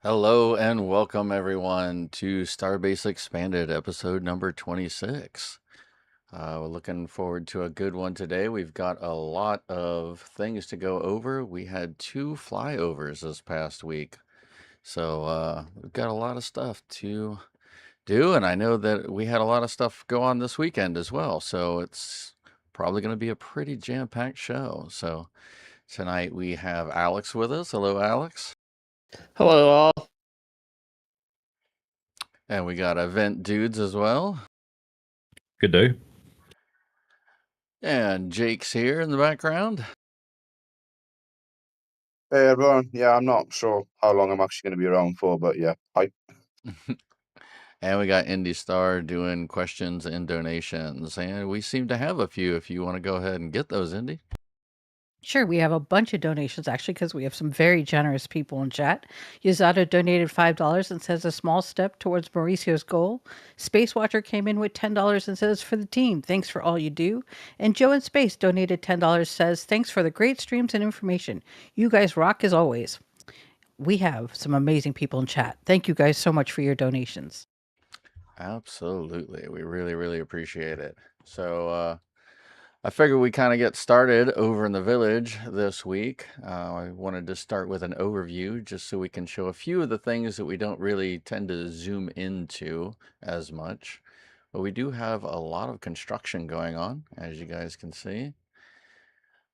Hello and welcome everyone to Starbase Expanded, episode number 26. We're looking forward to a good one today. We've got a lot of things to go over. We had 2 flyovers this past week, so we've got a lot of stuff to do, and I know that we had a lot of stuff go on this weekend as well, so it's probably going to be a pretty jam-packed show. So tonight we have Alex with us. Hello, Alex. Hello, all. And we got Event Dudes as well. Good day. And Jake's here in the background. Hey everyone, yeah, I'm not sure how long I'm actually going to be around for, but yeah, hi. And we got Indy Star doing questions and donations. And we seem to have a few if you want to go ahead and get those, Indy. Sure, we have a bunch of donations actually because we have some very generous people in chat. Yazada donated $5 and says a small step towards Mauricio's goal. Space Watcher came in with $10 and says for the team, thanks for all you do. And Joe in Space donated $10, says thanks for the great streams and information. You guys rock as always. We have some amazing people in chat. Thank you guys so much for your donations. Absolutely. We really, really appreciate it. So I figured we kind of get started over in the village this week. I wanted to start with an overview just so we can show a few of the things that we don't really tend to zoom into as much. But we do have a lot of construction going on, as you guys can see.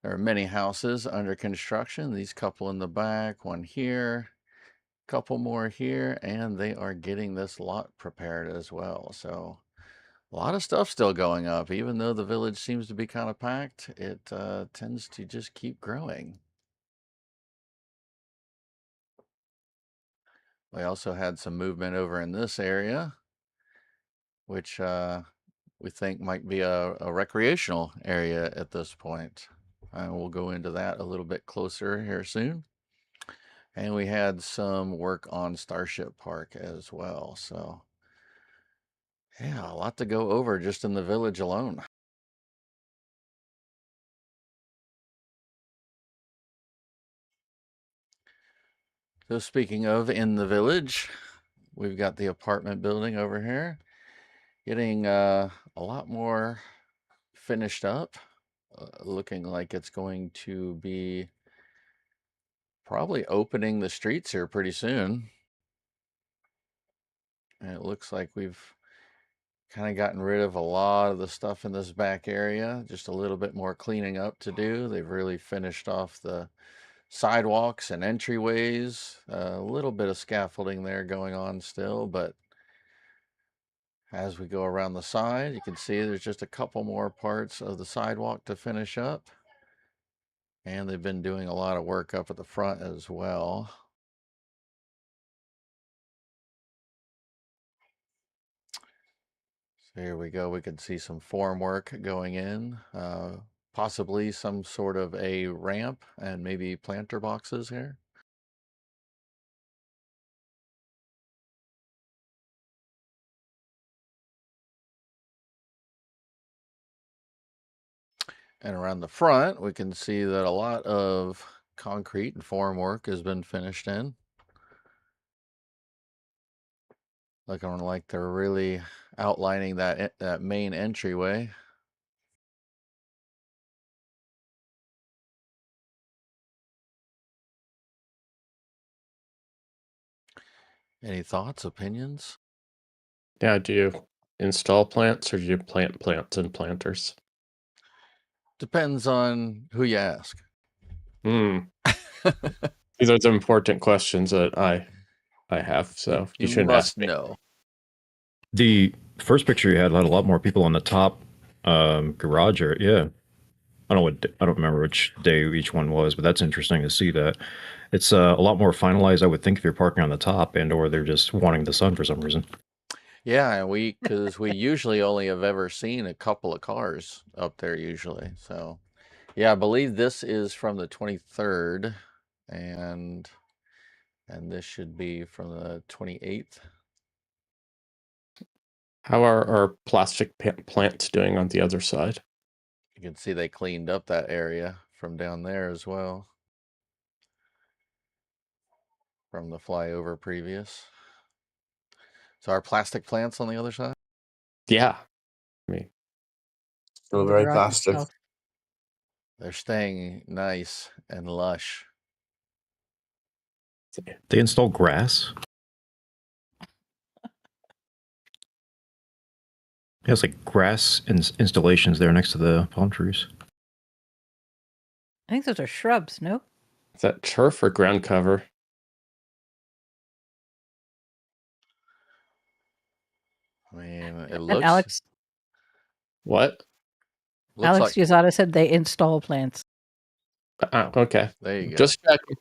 There are many houses under construction. These couple in the back, one here, couple more here, and they are getting this lot prepared as well. So a lot of stuff still going up. Even though the village seems to be kind of packed, it tends to just keep growing. We also had some movement over in this area, which we think might be a recreational area at this point. We'll go into that a little bit closer here soon. And we had some work on Starship Park as well. So yeah, a lot to go over just in the village alone. So speaking of in the village, we've got the apartment building over here getting a lot more finished up, looking like it's going to be probably opening the streets here pretty soon. And it looks like we've kind of gotten rid of a lot of the stuff in this back area, just a little bit more cleaning up to do. They've really finished off the sidewalks and entryways, a little bit of scaffolding there going on still, but as we go around the side, you can see there's just a couple more parts of the sidewalk to finish up. And they've been doing a lot of work up at the front as well. So here we go. We can see some form work going in, possibly some sort of a ramp and maybe planter boxes here. And around the front, we can see that a lot of concrete and form work has been finished in. Looking like they're really outlining that main entryway. Any thoughts, opinions? Yeah, do you install plants or do you plant plants and planters? Depends on who you ask. These are the important questions that I have, so you shouldn't must ask me. know. The first picture you had a lot more people on the top garage area. Yeah, I don't remember which day each one was, but that's interesting to see that. It's a lot more finalized, I would think, if you're parking on the top and or they're just wanting the sun for some reason. Yeah, because we usually only have ever seen a couple of cars up there usually. So, yeah, I believe this is from the 23rd, and this should be from the 28th. How are our plastic plants doing on the other side? You can see they cleaned up that area from down there as well. from the flyover previous. So our plastic plants on the other side? Yeah. I mean, Still The very garage plastic. itself. They're staying nice and lush. They install grass. Yeah, it's like grass installations there next to the palm trees. I think those are shrubs, no? is that turf or ground cover? I mean, it And looks What? Alex like Yazada said they install plants. Okay. there you go. Just checking.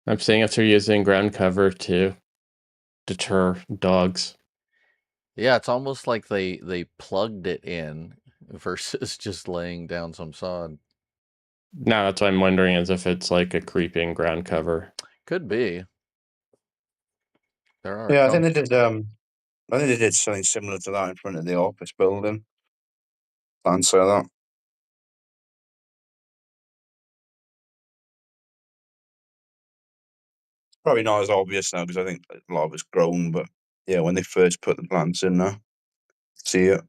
I'm seeing if they're using ground cover to deter dogs. Yeah, it's almost like they plugged it in versus just laying down some sod. No, that's what I'm wondering is if it's like a creeping ground cover. Could be. There are Yeah, I some. think they did. I think they did something similar to that in front of the office building. Can't say that. Probably not as obvious now because I think a lot of it's grown. But yeah, when they first put the plants in there, see it.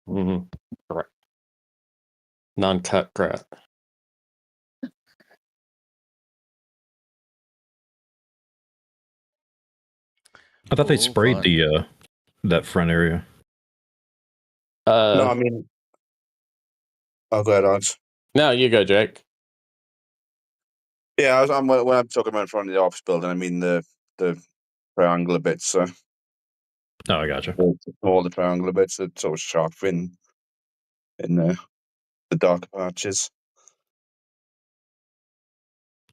Mm-hmm. Correct. Non-cut grass. I thought they Ooh, sprayed fun. the that front area. No, I mean, oh, go ahead, Alex. No, you go, Jake. Yeah, when I'm talking about in front of the office building, I mean the triangular bits. So Oh, I gotcha. all the triangular bits that sort of sharp in the dark patches.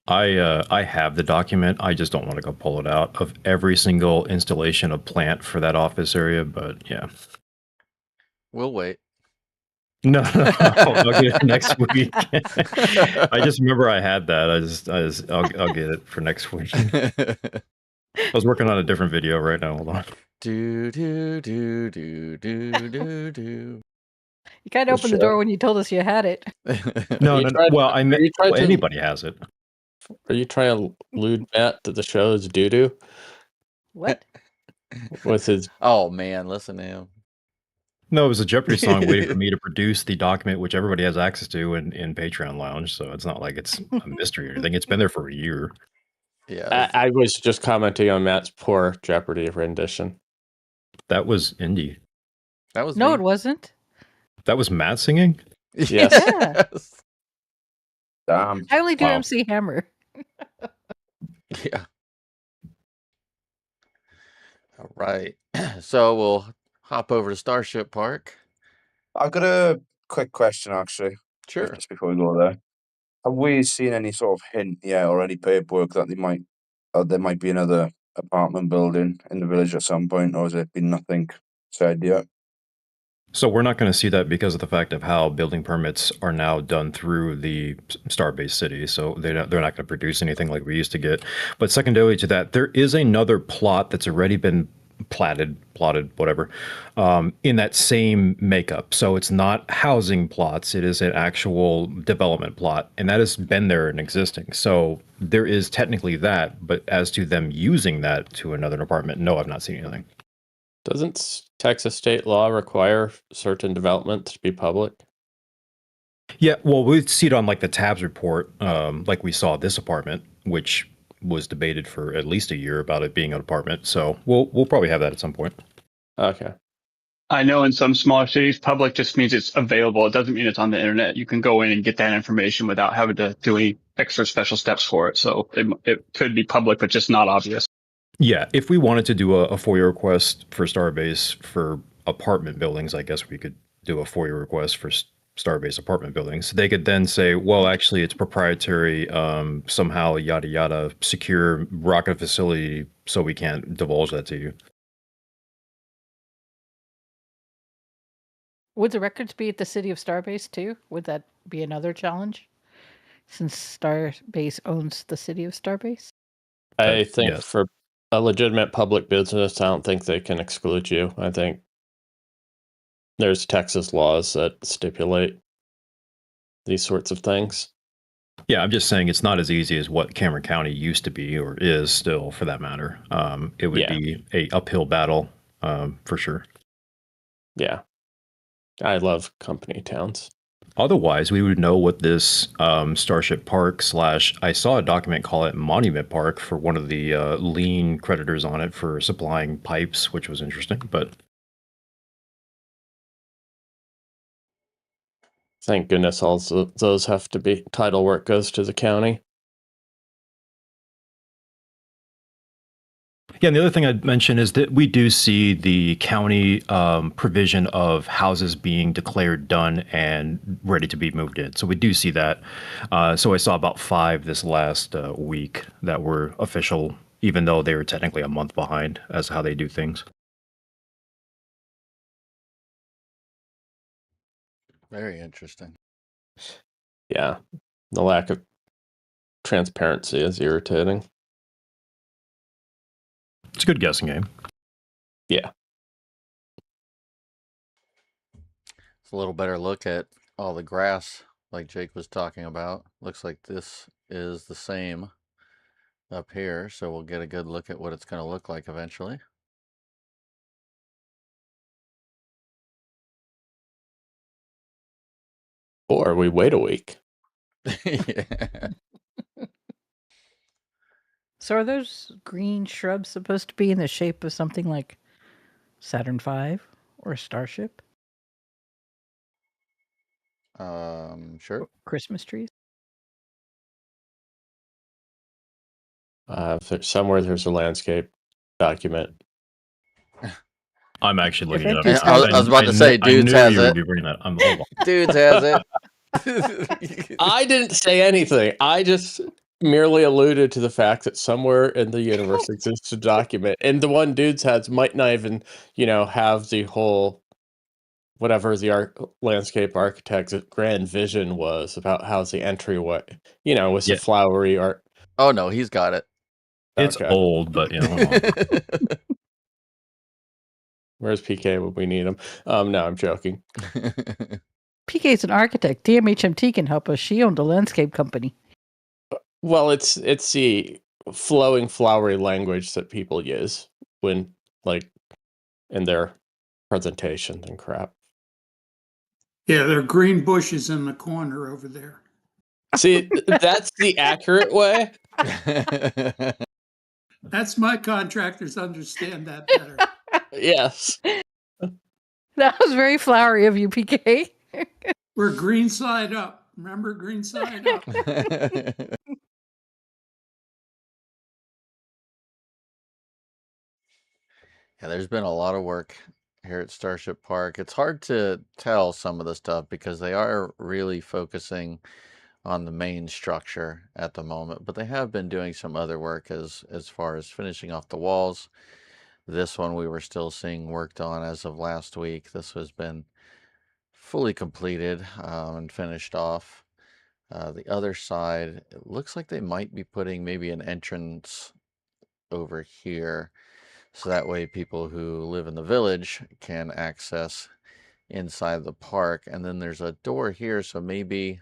I have the document. I just don't want to go pull it out of every single installation of plant for that office area. But yeah, We'll wait. no, I'll get it next week. I just remember I had that. I'll get it for next week. I was working on a different video right now. Hold on. do do do do do do do. You kind of opened the door when you told us you had it. No. Well, tried to- anybody has it. Are you trying to allude Matt to the show's doo-doo What? with his? Oh man, listen to him. No, it was a Jeopardy song waiting for me to produce the document, which everybody has access to in Patreon Lounge. So it's not like it's a mystery or anything. It's been there for a year. Yeah. I was just commenting on Matt's poor Jeopardy rendition. That was indie. That was No, me. it wasn't. That was Matt singing. Yes. Yes. Damn. I only do Wow. MC Hammer. Yeah. All right. So we'll hop over to Starship Park. I've got a quick question, actually. Sure. Just before we go there, have we seen any sort of hint yet or any paperwork that there might be another apartment building in the village at some point, or has there been nothing said yet? So we're not going to see that because of the fact of how building permits are now done through the Starbase city. So they're not going to produce anything like we used to get. But secondarily to that, there is another plot that's already been plotted, whatever, in that same makeup. So it's not housing plots. It is an actual development plot. And that has been there and existing. So there is technically that. But as to them using that to another apartment, no, I've not seen anything. Doesn't Texas state law require certain developments to be public? Yeah, well, we see it on like the tabs report, like we saw this apartment, which was debated for at least a year about it being an apartment. So we'll probably have that at some point. Okay. I know in some smaller cities, public just means it's available. It doesn't mean it's on the internet. You can go in and get that information without having to do any extra special steps for it. So it could be public, but just not obvious. Yeah, if we wanted to do a FOIA request for Starbase for apartment buildings, I guess we could do a FOIA request for Starbase apartment buildings. They could then say, well, actually, it's proprietary, somehow, yada, yada, secure rocket facility, so we can't divulge that to you. Would the records be at the city of Starbase too? Would that be another challenge? Since Starbase owns the city of Starbase? I think yes. for a legitimate public business, I don't think they can exclude you. I think there's Texas laws that stipulate these sorts of things. Yeah, I'm just saying it's not as easy as what Cameron County used to be, or is still, for that matter. It would Yeah. be a uphill battle, for sure. Yeah. I love company towns. Otherwise, we would know what this Starship Park / I saw a document call it Monument Park for one of the lien creditors on it for supplying pipes, which was interesting. But Thank goodness all those have to be, title work goes to the county. yeah, and the other thing I'd mention is that we do see the county provision of houses being declared done and ready to be moved in. So we do see that. So I saw about 5 this last week that were official, even though they were technically a month behind as how they do things. Very interesting. Yeah. The lack of transparency is irritating. It's a good guessing game. Yeah. It's a little better look at all the grass like Jake was talking about. Looks like this is the same up here, so we'll get a good look at what it's going to look like eventually. Or we wait a week. Yeah. So are those green shrubs supposed to be in the shape of something like Saturn V or a Starship? Sure. Christmas trees? Somewhere there's a landscape document. I'm actually If looking that it up. dude's I was about to say, Dudes I has knew you it. would be bringing that. Hold on. Dudes has it. I didn't say anything. I just merely alluded to the fact that somewhere in the universe exists a document, and the one Dudes has might not even, have the whole whatever the landscape architect's grand vision was about how the entryway, was Yeah. a flowery art. Oh no, he's got it. It's Okay. old, but hold on. Where's PK when we need him? No, I'm joking. PK's an architect. DMHMT can help us. She owned a landscape company. Well, it's the flowing, flowery language that people use when, in their presentations and crap. Yeah, there are green bushes in the corner over there. See, that's the accurate way. That's my contractors understand that better. Yes. That was very flowery of you, PK. We're green side up. Remember green side up? Yeah, there's been a lot of work here at Starship Park. It's hard to tell some of the stuff because they are really focusing on the main structure at the moment, but they have been doing some other work as far as finishing off the walls. This one we were still seeing worked on as of last week. This has been fully completed and finished off. The other side, it looks like they might be putting maybe an entrance over here, so that way people who live in the village can access inside the park. And then there's a door here, so maybe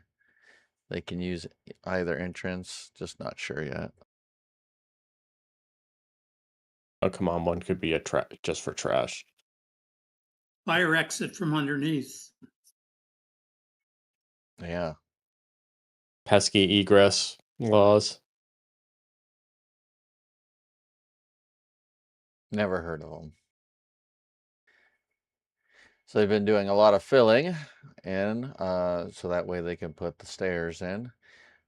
they can use either entrance, just not sure yet. Oh, come on, one could be just for trash. Fire exit from underneath. Yeah. Pesky egress laws. Never heard of them. So they've been doing a lot of filling in, so that way they can put the stairs in.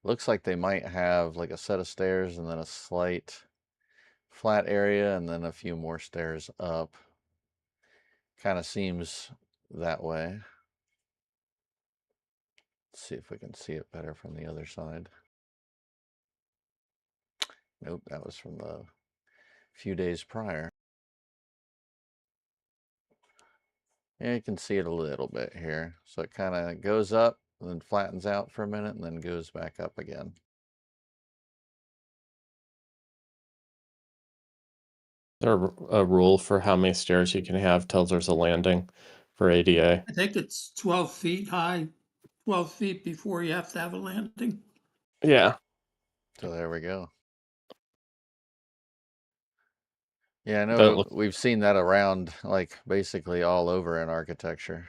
Looks like they might have like a set of stairs and then a slight flat area and then a few more stairs up. Kind of seems that way. Let's see if we can see it better from the other side. Nope, that was from the few days prior. Yeah, you can see it a little bit here. So it kind of goes up and then flattens out for a minute and then goes back up again. There a rule for how many stairs you can have till there's a landing for ADA? I think it's 12 feet high, 12 feet before you have to have a landing. Yeah. So there we go. Yeah, I Don't know look- we've seen that around, like, basically all over in architecture.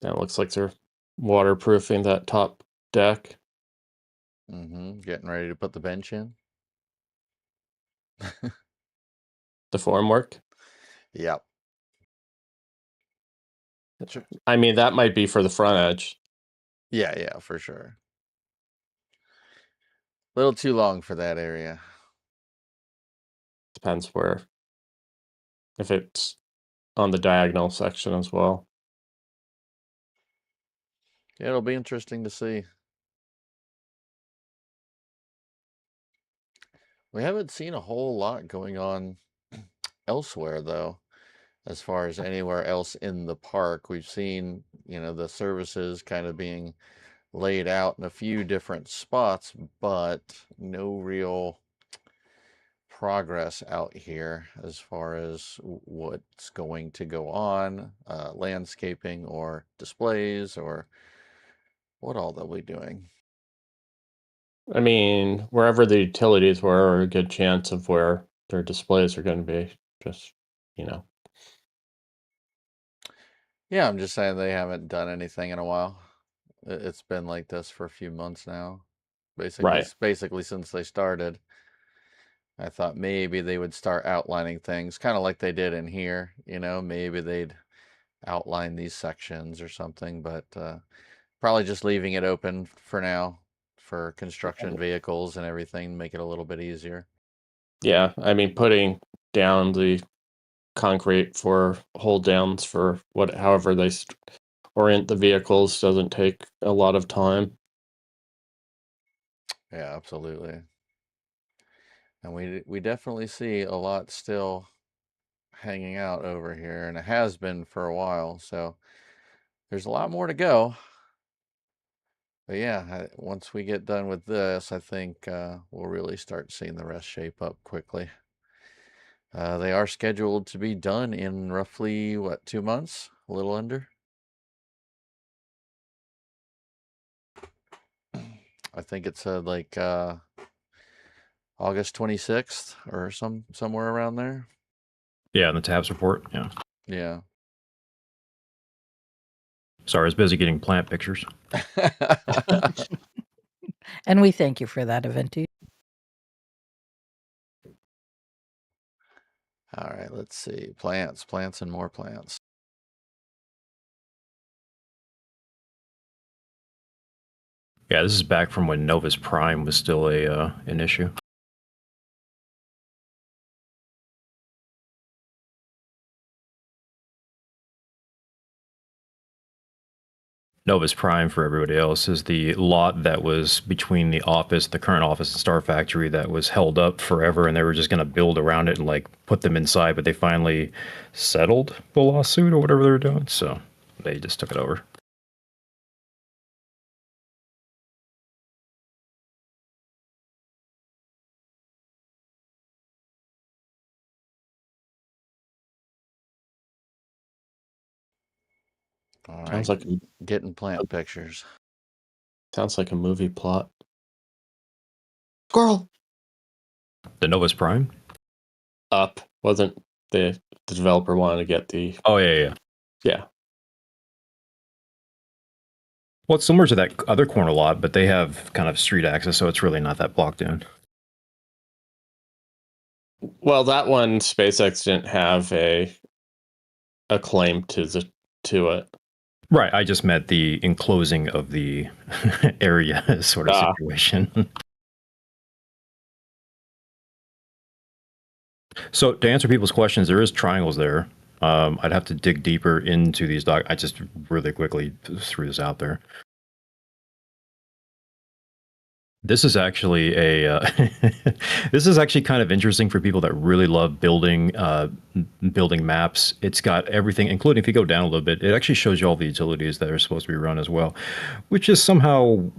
That looks like they're waterproofing that top deck. Getting ready to put the bench in. The formwork. Yep. I mean, that might be for the front edge. Yeah, for sure. A little too long for that area. Depends where. If it's on the diagonal section as well. Yeah, it'll be interesting to see. We haven't seen a whole lot going on elsewhere, though, as far as anywhere else in the park. We've seen, the services kind of being laid out in a few different spots, but no real progress out here as far as what's going to go on, landscaping or displays, or what all they'll be doing. I mean, wherever the utilities were, a good chance of where their displays are going to be. Just, Yeah, I'm just saying they haven't done anything in a while. It's been like this for a few months now, Right. basically since they started. I thought maybe they would start outlining things, kind of like they did in here. Maybe they'd outline these sections or something, but probably just leaving it open for now for construction vehicles and everything, make it a little bit easier. Yeah, I mean, putting down the concrete for hold downs for however they orient the vehicles doesn't take a lot of time. Yeah, absolutely. And we definitely see a lot still hanging out over here, and it has been for a while, so there's a lot more to go. But yeah, once we get done with this, I think we'll really start seeing the rest shape up quickly. They are scheduled to be done in roughly, 2 months? A little under? I think it said like August 26th or somewhere around there. Yeah, in the tabs report. Yeah. Yeah. Sorry, I was busy getting plant pictures. And we thank you for that, Aventi. All right, let's see. Plants, and more plants. Yeah, this is back from when Novus Prime was still an issue. Novus Prime, for everybody else, is the lot that was between the current office and Star Factory, that was held up forever, and they were just going to build around it and like put them inside, but they finally settled the lawsuit or whatever they were doing, so they just took it over. All right. Sounds like getting plant pictures. Sounds like a movie plot. Squirrel. The Novus Prime? Up. Wasn't the developer wanted to get the... Oh, yeah. Yeah. Well, it's similar to that other corner lot, but they have kind of street access, so it's really not that blocked in. Well, that one, SpaceX didn't have a claim to it. Right, I just meant the enclosing of the area sort of situation. So to answer people's questions, there is triangles there. I'd have to dig deeper into these I just really quickly threw this out there. This is actually this is actually kind of interesting for people that really love building maps. It's got everything, including, if you go down a little bit, it actually shows you all the utilities that are supposed to be run as well, which is somehow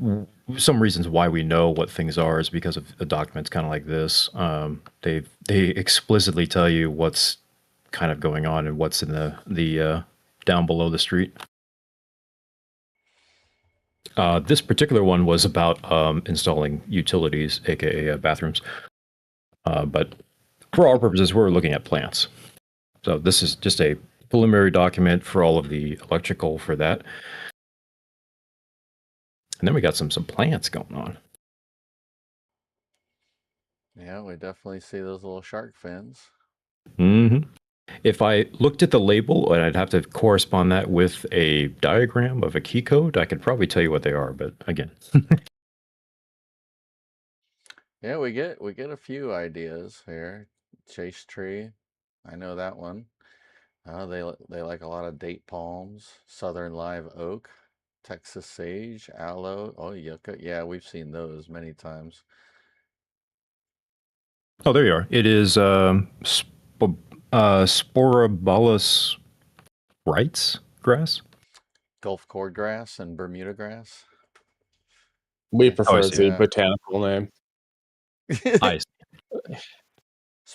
some reasons why we know what things are is because of documents kind of like this. They explicitly tell you what's kind of going on and what's in the down below the street. This particular one was about installing utilities, aka bathrooms. But for our purposes, we're looking at plants. So this is just a preliminary document for all of the electrical for that. And then we got some plants going on. Yeah, we definitely see those little shark fins. Mm-hmm. If I looked at the label and I'd have to correspond that with a diagram of a key code, I could probably tell you what they are. But again, Yeah, we get a few ideas here. Chase tree, I know that one. They like a lot of date palms, southern live oak, Texas sage, aloe. Oh, yucca. Yeah, we've seen those many times. oh, there you are. It is Sporobolus Wrights grass. Gulf cordgrass and Bermuda grass. We Oh, prefer I see. the Yeah. botanical name. I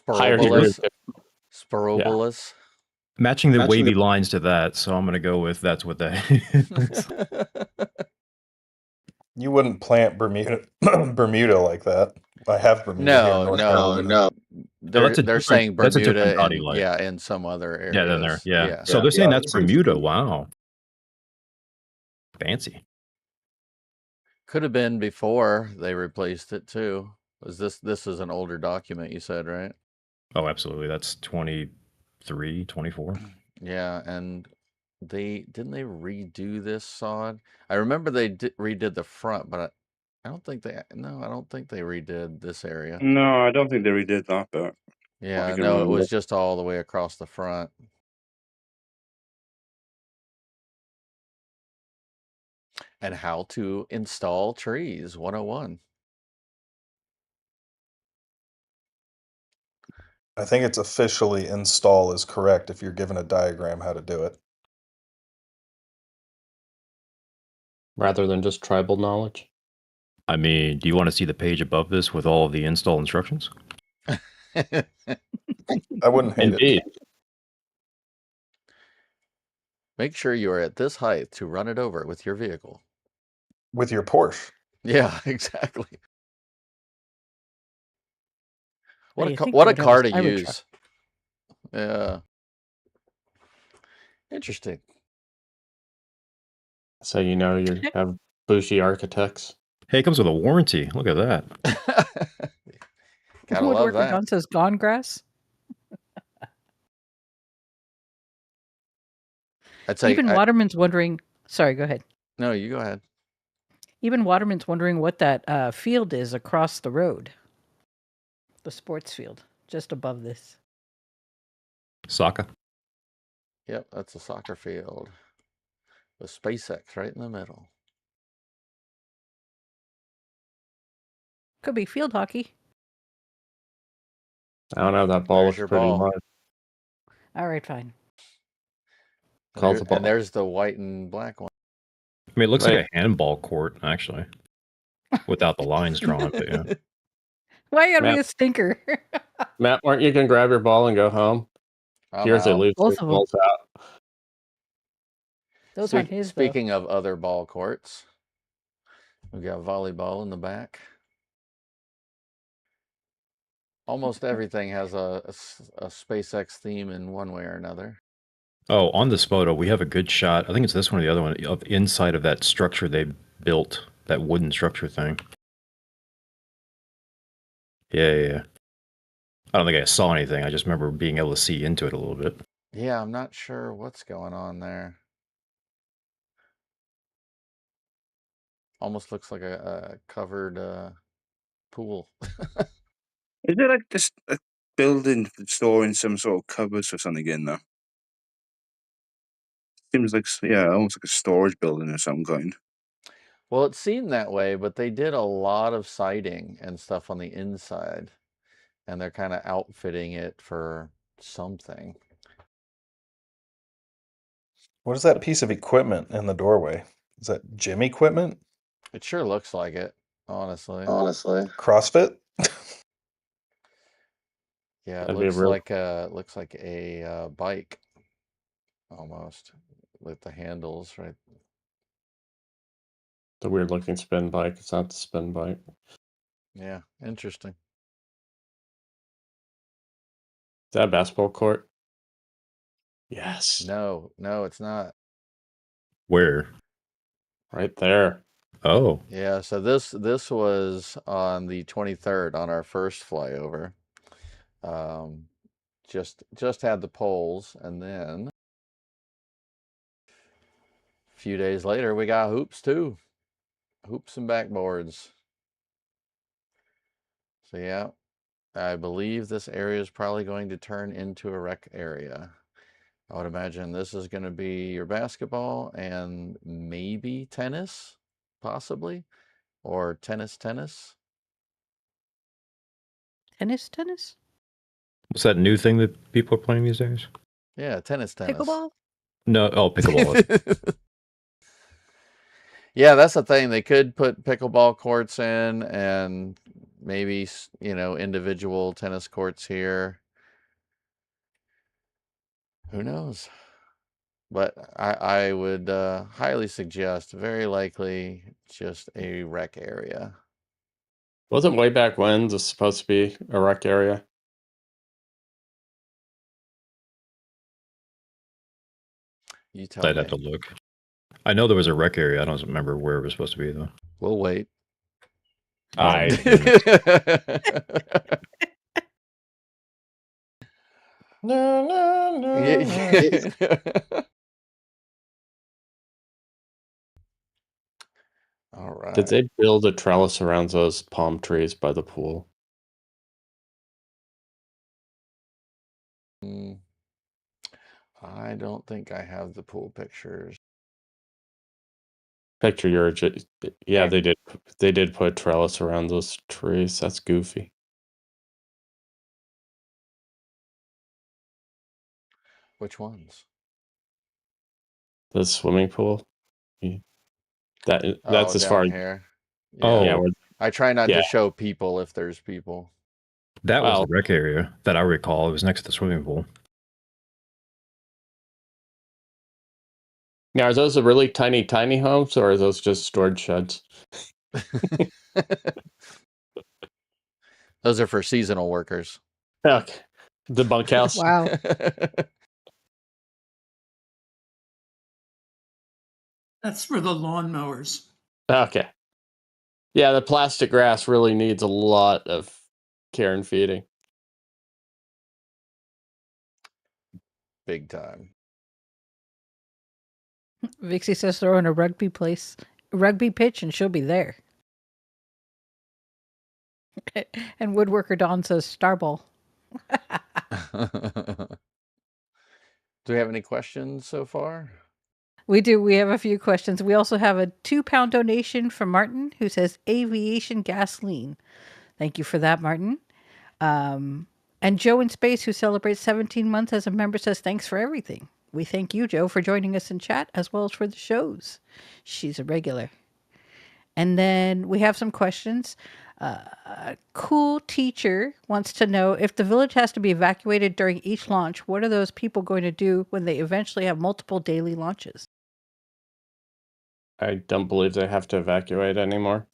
Higher degree Sporobolus. of Sporobolus. matching the wavy lines to that, so I'm gonna go with that's what that is. You wouldn't plant Bermuda Bermuda like that. I have Bermuda here in North Carolina. They're saying that's a different Bermuda body and light. yeah, in some other areas. Yeah, then there. Yeah. So they're saying that's Bermuda. Wow. Fancy. Could have been before they replaced it too. This is an older document you said, right? Oh, absolutely. That's 23, 24. Yeah, and they redo this sod. I remember they redid the front, but I don't think they redid this area. No, I don't think they redid that bit. Yeah, I can no, it remember. was just all the way across the front. And how to install trees 101. I think it's officially install is correct if you're given a diagram how to do it. rather than just tribal knowledge. I mean, do you want to see the page above this with all of the install instructions? I wouldn't hate Indeed. it. Make sure you are at this height to run it over with your vehicle. With your Porsche. Yeah, exactly. What Hey, a you think what they a would have car a to Cybertruck. use. Yeah. Interesting. So you know you have bougie architects. Hey, it comes with a warranty. Look at that. Gotta love Woodworker that. John says gone grass. I'd say Even Waterman's wondering. Sorry, go ahead. No, you go ahead. Even Waterman's wondering what that field is across the road. The sports field, just above this. Soccer. Yep, that's a soccer field. With SpaceX right in the middle. Could be field hockey. I don't know, that ball There's looks your pretty ball. large. All right, fine. And there's the white and black one. I mean, it looks like a handball court, actually, without the lines drawn. But yeah. Why you gotta be a stinker? Matt, aren't you gonna grab your ball and go home? Here's at least both of them. balls out. Those aren't his. Speaking of other ball courts, we've got volleyball in the back. Almost everything has a SpaceX theme in one way or another. Oh, on this photo, we have a good shot. I think it's this one or the other one of inside of that structure they built, that wooden structure thing. Yeah. I don't think I saw anything. I just remember being able to see into it a little bit. Yeah, I'm not sure what's going on there. Almost looks like a covered pool. Is it like this a building storing some sort of covers or something in there? Seems like, almost like a storage building of some kind. Well, it seemed that way, but they did a lot of siding and stuff on the inside, and they're kind of outfitting it for something. What is that piece of equipment in the doorway? Is that gym equipment? It sure looks like it, honestly. CrossFit? Yeah, it That'd be looks like a bike almost with the handles right. The weird looking spin bike. It's not the spin bike. Yeah, interesting. Is that a basketball court? Yes. No, it's not. Where? Right there. Oh. Yeah, so this was on the 23rd on our first flyover. Just had the poles, and then a few days later we got hoops too. Hoops and backboards. So yeah, I believe this area is probably going to turn into a rec area. I would imagine this is going to be your basketball and maybe tennis, possibly, or tennis. Tennis? What's that new thing that people are playing these days? Yeah, tennis. Pickleball? No, pickleball. Yeah, that's the thing. They could put pickleball courts in and maybe, individual tennis courts here. Who knows? But I would highly suggest, very likely, just a rec area. Wasn't way back when this supposed to be a rec area? You tell I'd me. have to look. I know there was a rec area. I don't remember where it was supposed to be, though. We'll wait. I All right. Did they build a trellis around those palm trees by the pool? I don't think I have the pool pictures. Picture your yeah, they did put trellis around those trees. That's goofy. Which ones? The swimming pool. Yeah. That's as down far here. Yeah. Oh, yeah, I try not Yeah. to show people if there's people. that was Well- the rec area that I recall. It was next to the swimming pool. Now, are those the really tiny homes, or are those just storage sheds? Those are for seasonal workers. Okay. The bunkhouse. Wow. That's for the lawnmowers. Okay. Yeah, the plastic grass really needs a lot of care and feeding. Big time. Vixie says throw in a rugby pitch, and she'll be there. And Woodworker Don says Starball. Do we have any questions so far? We do. We have a few questions. We also have a £2 donation from Martin, who says aviation gasoline. Thank you for that, Martin. And Joe in Space, who celebrates 17 months as a member, says thanks for everything. We thank you, Joe, for joining us in chat as well as for the shows. She's a regular. And then we have some questions. Cool Teacher wants to know, if the village has to be evacuated during each launch, what are those people going to do when they eventually have multiple daily launches? I don't believe they have to evacuate anymore.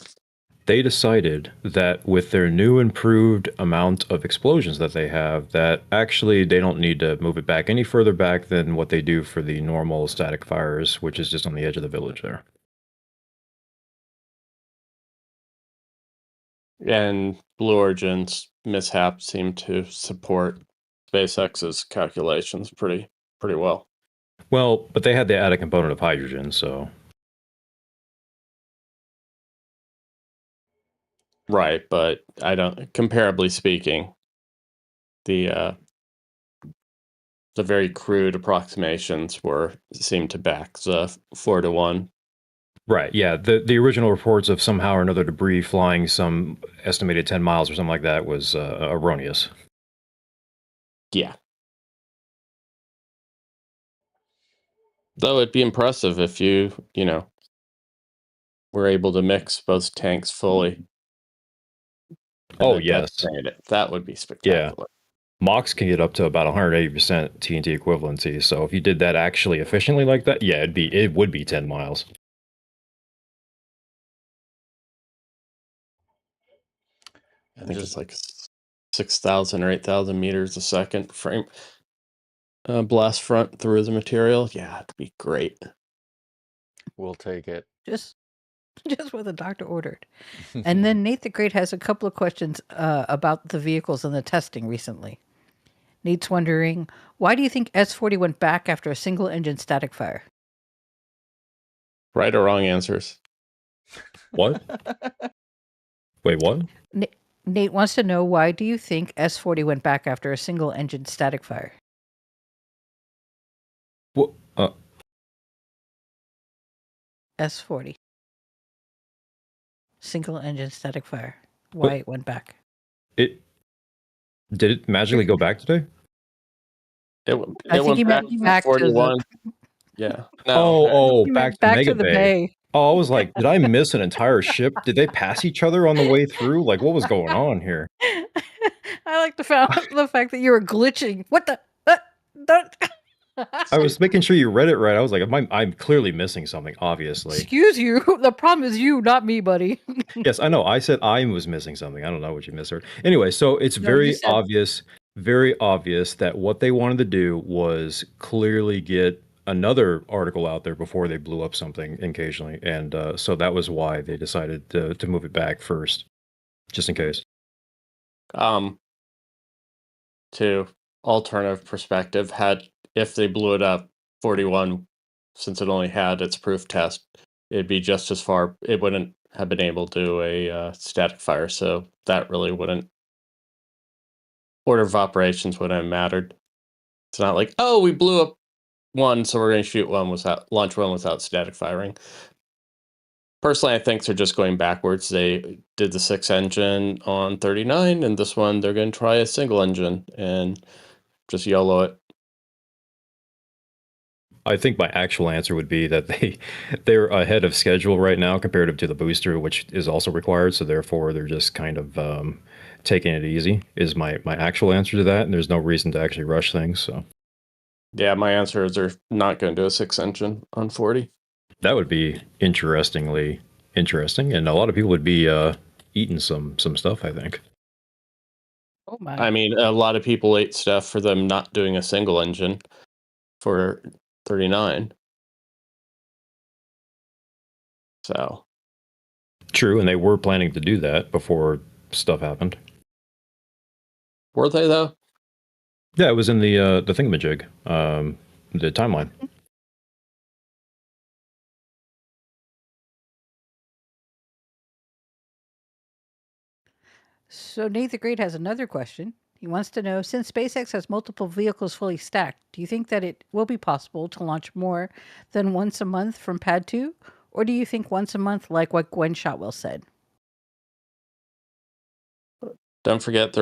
They decided that with their new improved amount of explosions that they have, that actually they don't need to move it back any further back than what they do for the normal static fires, which is just on the edge of the village there. And Blue Origin's mishap seemed to support SpaceX's calculations pretty well. Well, but they had the added component of hydrogen, so... Right, but I don't. Comparably speaking, the very crude approximations seemed to back the 4-to-1. Right, yeah. The original reports of somehow or another debris flying some estimated 10 miles or something like that was erroneous. Yeah. Though it'd be impressive if you were able to mix both tanks fully. Oh, yes. That would be spectacular. Mox can get up to about 180% TNT equivalency, so if you did that actually efficiently like that, yeah, it would be 10 miles. I think it's like 6,000 or 8,000 meters a second frame blast front through the material. Yeah, it'd be great. We'll take it. Just what the doctor ordered. And then Nate the Great has a couple of questions about the vehicles and the testing recently. Nate's wondering, why do you think S40 went back after a single engine static fire? Right or wrong answers? What? Wait, what? Nate wants to know, why do you think S40 went back after a single engine static fire? What? S40. Single engine static fire. Why it went back? Did it magically go back today? I think he meant back to 41. Yeah. No. Oh, He back meant to Mega the Bay. bay. Oh, I was like, did I miss an entire ship? Did they pass each other on the way through? Like, what was going on here? I like the fact that you were glitching. What the? I was making sure you read it right. I was like, I'm clearly missing something, obviously. Excuse you. The problem is you, not me, buddy. Yes, I know. I said I was missing something. I don't know what you misheard. Anyway, so it's very obvious that what they wanted to do was clearly get another article out there before they blew up something occasionally. And so that was why they decided to move it back first, just in case. To alternative perspective, if they blew it up 41, since it only had its proof test, it'd be just as far. It wouldn't have been able to do a static fire, so that really wouldn't. Order of operations wouldn't have mattered. It's not like, oh, we blew up one, so we're going to launch one without static firing. Personally, I think they're just going backwards. They did the 6 engine on 39, and this one they're going to try a single engine and just YOLO it. I think my actual answer would be that they're ahead of schedule right now comparative to the booster, which is also required. So therefore, they're just kind of taking it easy. Is my actual answer to that, and there's no reason to actually rush things. So yeah, my answer is they're not going to do a 6 engine on 40. That would be interesting, and a lot of people would be eating some stuff, I think. Oh my! I mean, a lot of people ate stuff for them not doing a single engine for 39. So true, and they were planning to do that before stuff happened. Were they though? Yeah, it was in the thingamajig, the timeline. So Nate the Great has another question. He wants to know, since SpaceX has multiple vehicles fully stacked, do you think that it will be possible to launch more than once a month from Pad 2? Or do you think once a month, like what Gwen Shotwell said? Don't forget,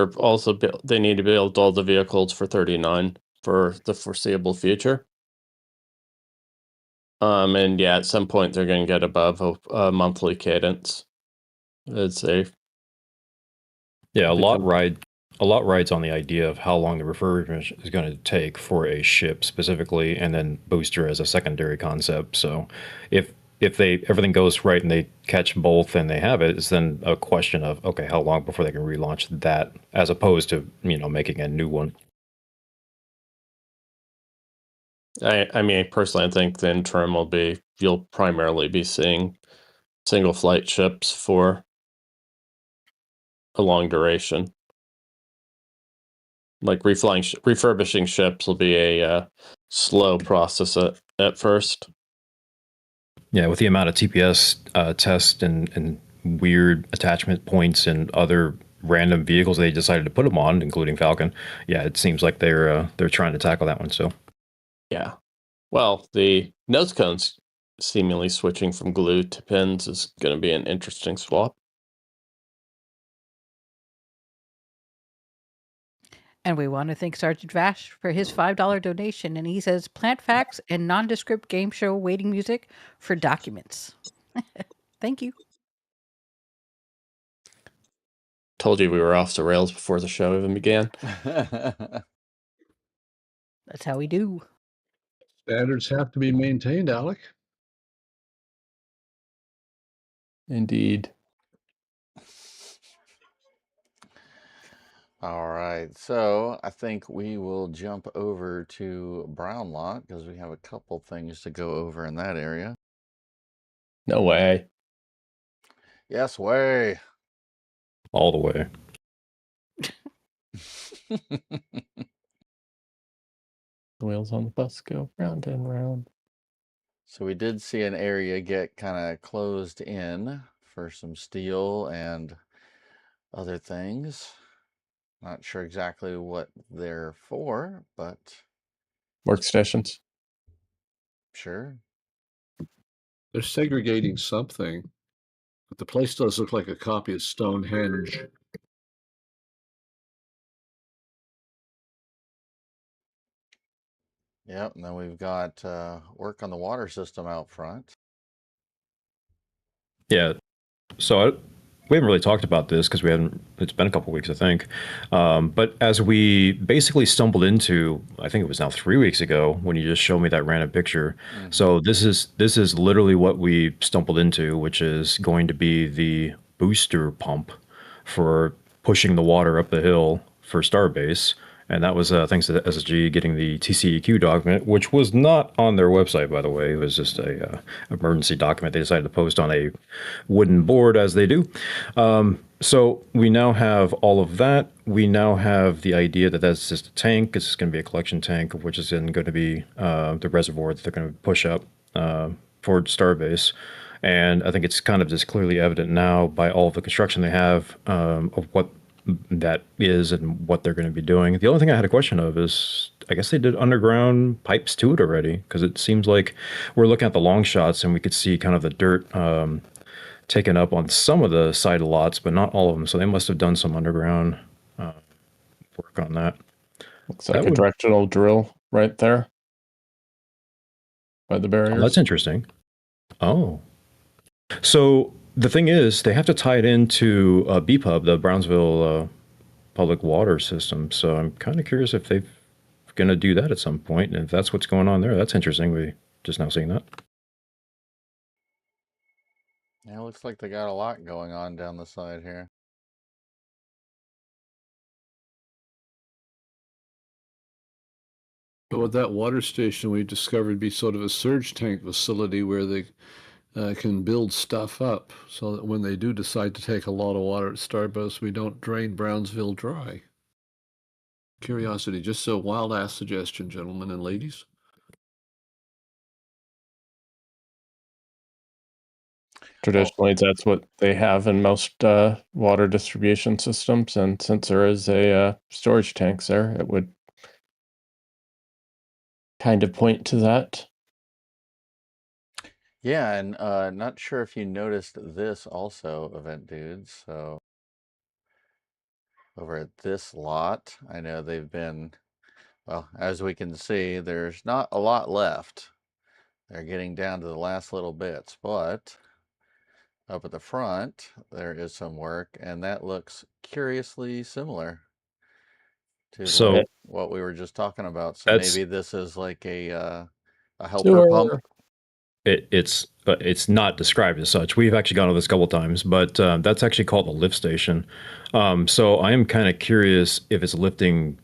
they need to build all the vehicles for 39 for the foreseeable future. And yeah, at some point they're going to get above a monthly cadence. I'd say. Yeah, a lot rides on the idea of how long the refurbishment is going to take for a ship specifically, and then booster as a secondary concept. So if everything goes right and they catch both and they have it, it's then a question of, okay, how long before they can relaunch that, as opposed to, making a new one. I mean, personally, I think the interim you'll primarily be seeing single flight ships for a long duration. Like refurbishing ships will be a slow process at first. Yeah, with the amount of TPS tests and weird attachment points and other random vehicles they decided to put them on, including Falcon. Yeah, it seems like they're trying to tackle that one. So, yeah. Well, the nose cones seemingly switching from glue to pins is going to be an interesting swap. And we want to thank Sergeant Vash for his $5 donation. And he says, plant facts and nondescript game show waiting music for documents. Thank you. Told you we were off the rails before the show even began. That's how we do. Standards have to be maintained, Alec. Indeed. All right, so I think we will jump over to Brown Lot because we have a couple things to go over in that area. No way. Yes, way. All the way. The wheels on the bus go round and round. So we did see an area get kind of closed in for some steel and other things. Not sure exactly what they're for, but Workstations. sure. They're segregating something, but the place does look like a copy of Stonehenge. Yep, and then we've got work on the water system out front. Yeah. So we haven't really talked about this because we haven't. It's been a couple weeks, I think. But as we basically stumbled into, I think it was now 3 weeks ago when you just showed me that random picture. So this is literally what we stumbled into, which is going to be the booster pump for pushing the water up the hill for Starbase. And that was thanks to the SSG getting the TCEQ document, which was not on their website, by the way. It was just a emergency document they decided to post on a wooden board, as they do. So we now have all of that. We now have the idea that that's just a tank. It's going to be a collection tank, which is then going to be the reservoir that they're going to push up for Starbase. And I think it's kind of just clearly evident now by all of the construction they have of what that is and what they're going to be doing. The only thing I had a question of is, I guess they did underground pipes to it already, because it seems like we're looking at the long shots and we could see kind of the dirt taken up on some of the side lots, but not all of them. So they must have done some underground work on that. Looks like a directional drill right there by the barriers. Oh, that's interesting. Oh. So the thing is, they have to tie it into BPUB, the Brownsville Public Water System. So I'm kind of curious if they're going to do that at some point. And if that's what's going on there, that's interesting. We just now seeing that. Yeah, it looks like they got a lot going on down the side here. But with that water station, we discovered be sort of a surge tank facility where they can build stuff up so that when they do decide to take a lot of water at Starbase, we don't drain Brownsville dry. Curiosity, just a wild-ass suggestion, gentlemen and ladies. Traditionally, that's what they have in most water distribution systems, and since there is a storage tanks there, it would kind of point to that. Yeah, and not sure if you noticed this also, Event Dudes. So over at this lot, I know they've been, well, as we can see, there's not a lot left. They're getting down to the last little bits, but up at the front, there is some work, and that looks curiously similar to what we were just talking about. So maybe this is like a helper pump. It's not described as such. We've actually gone over this a couple times, but that's actually called a lift station. So I am kind of curious if it's lifting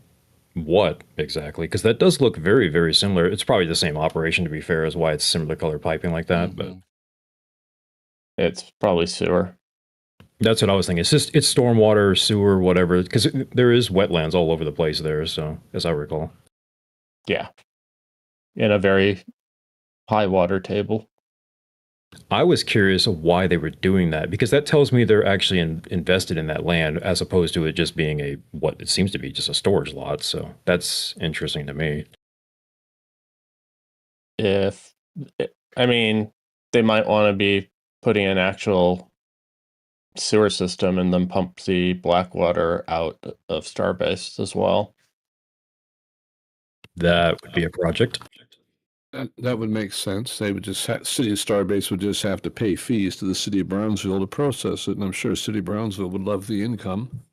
what exactly, because that does look very, very similar. It's probably the same operation, to be fair, is why it's similar color piping like that. But it's probably sewer. That's what I was thinking. It's stormwater, sewer, whatever, because there is wetlands all over the place there. So as I recall, yeah, in a very high water table. I was curious of why they were doing that, because that tells me they're actually invested in that land as opposed to it just being what it seems to be just a storage lot. So that's interesting to me. I mean, they might want to be putting an actual sewer system and then pump the black water out of Starbase as well. That would be a project. That would make sense. They would just City of Starbase would just have to pay fees to the City of Brownsville to process it, and I'm sure City of Brownsville would love the income.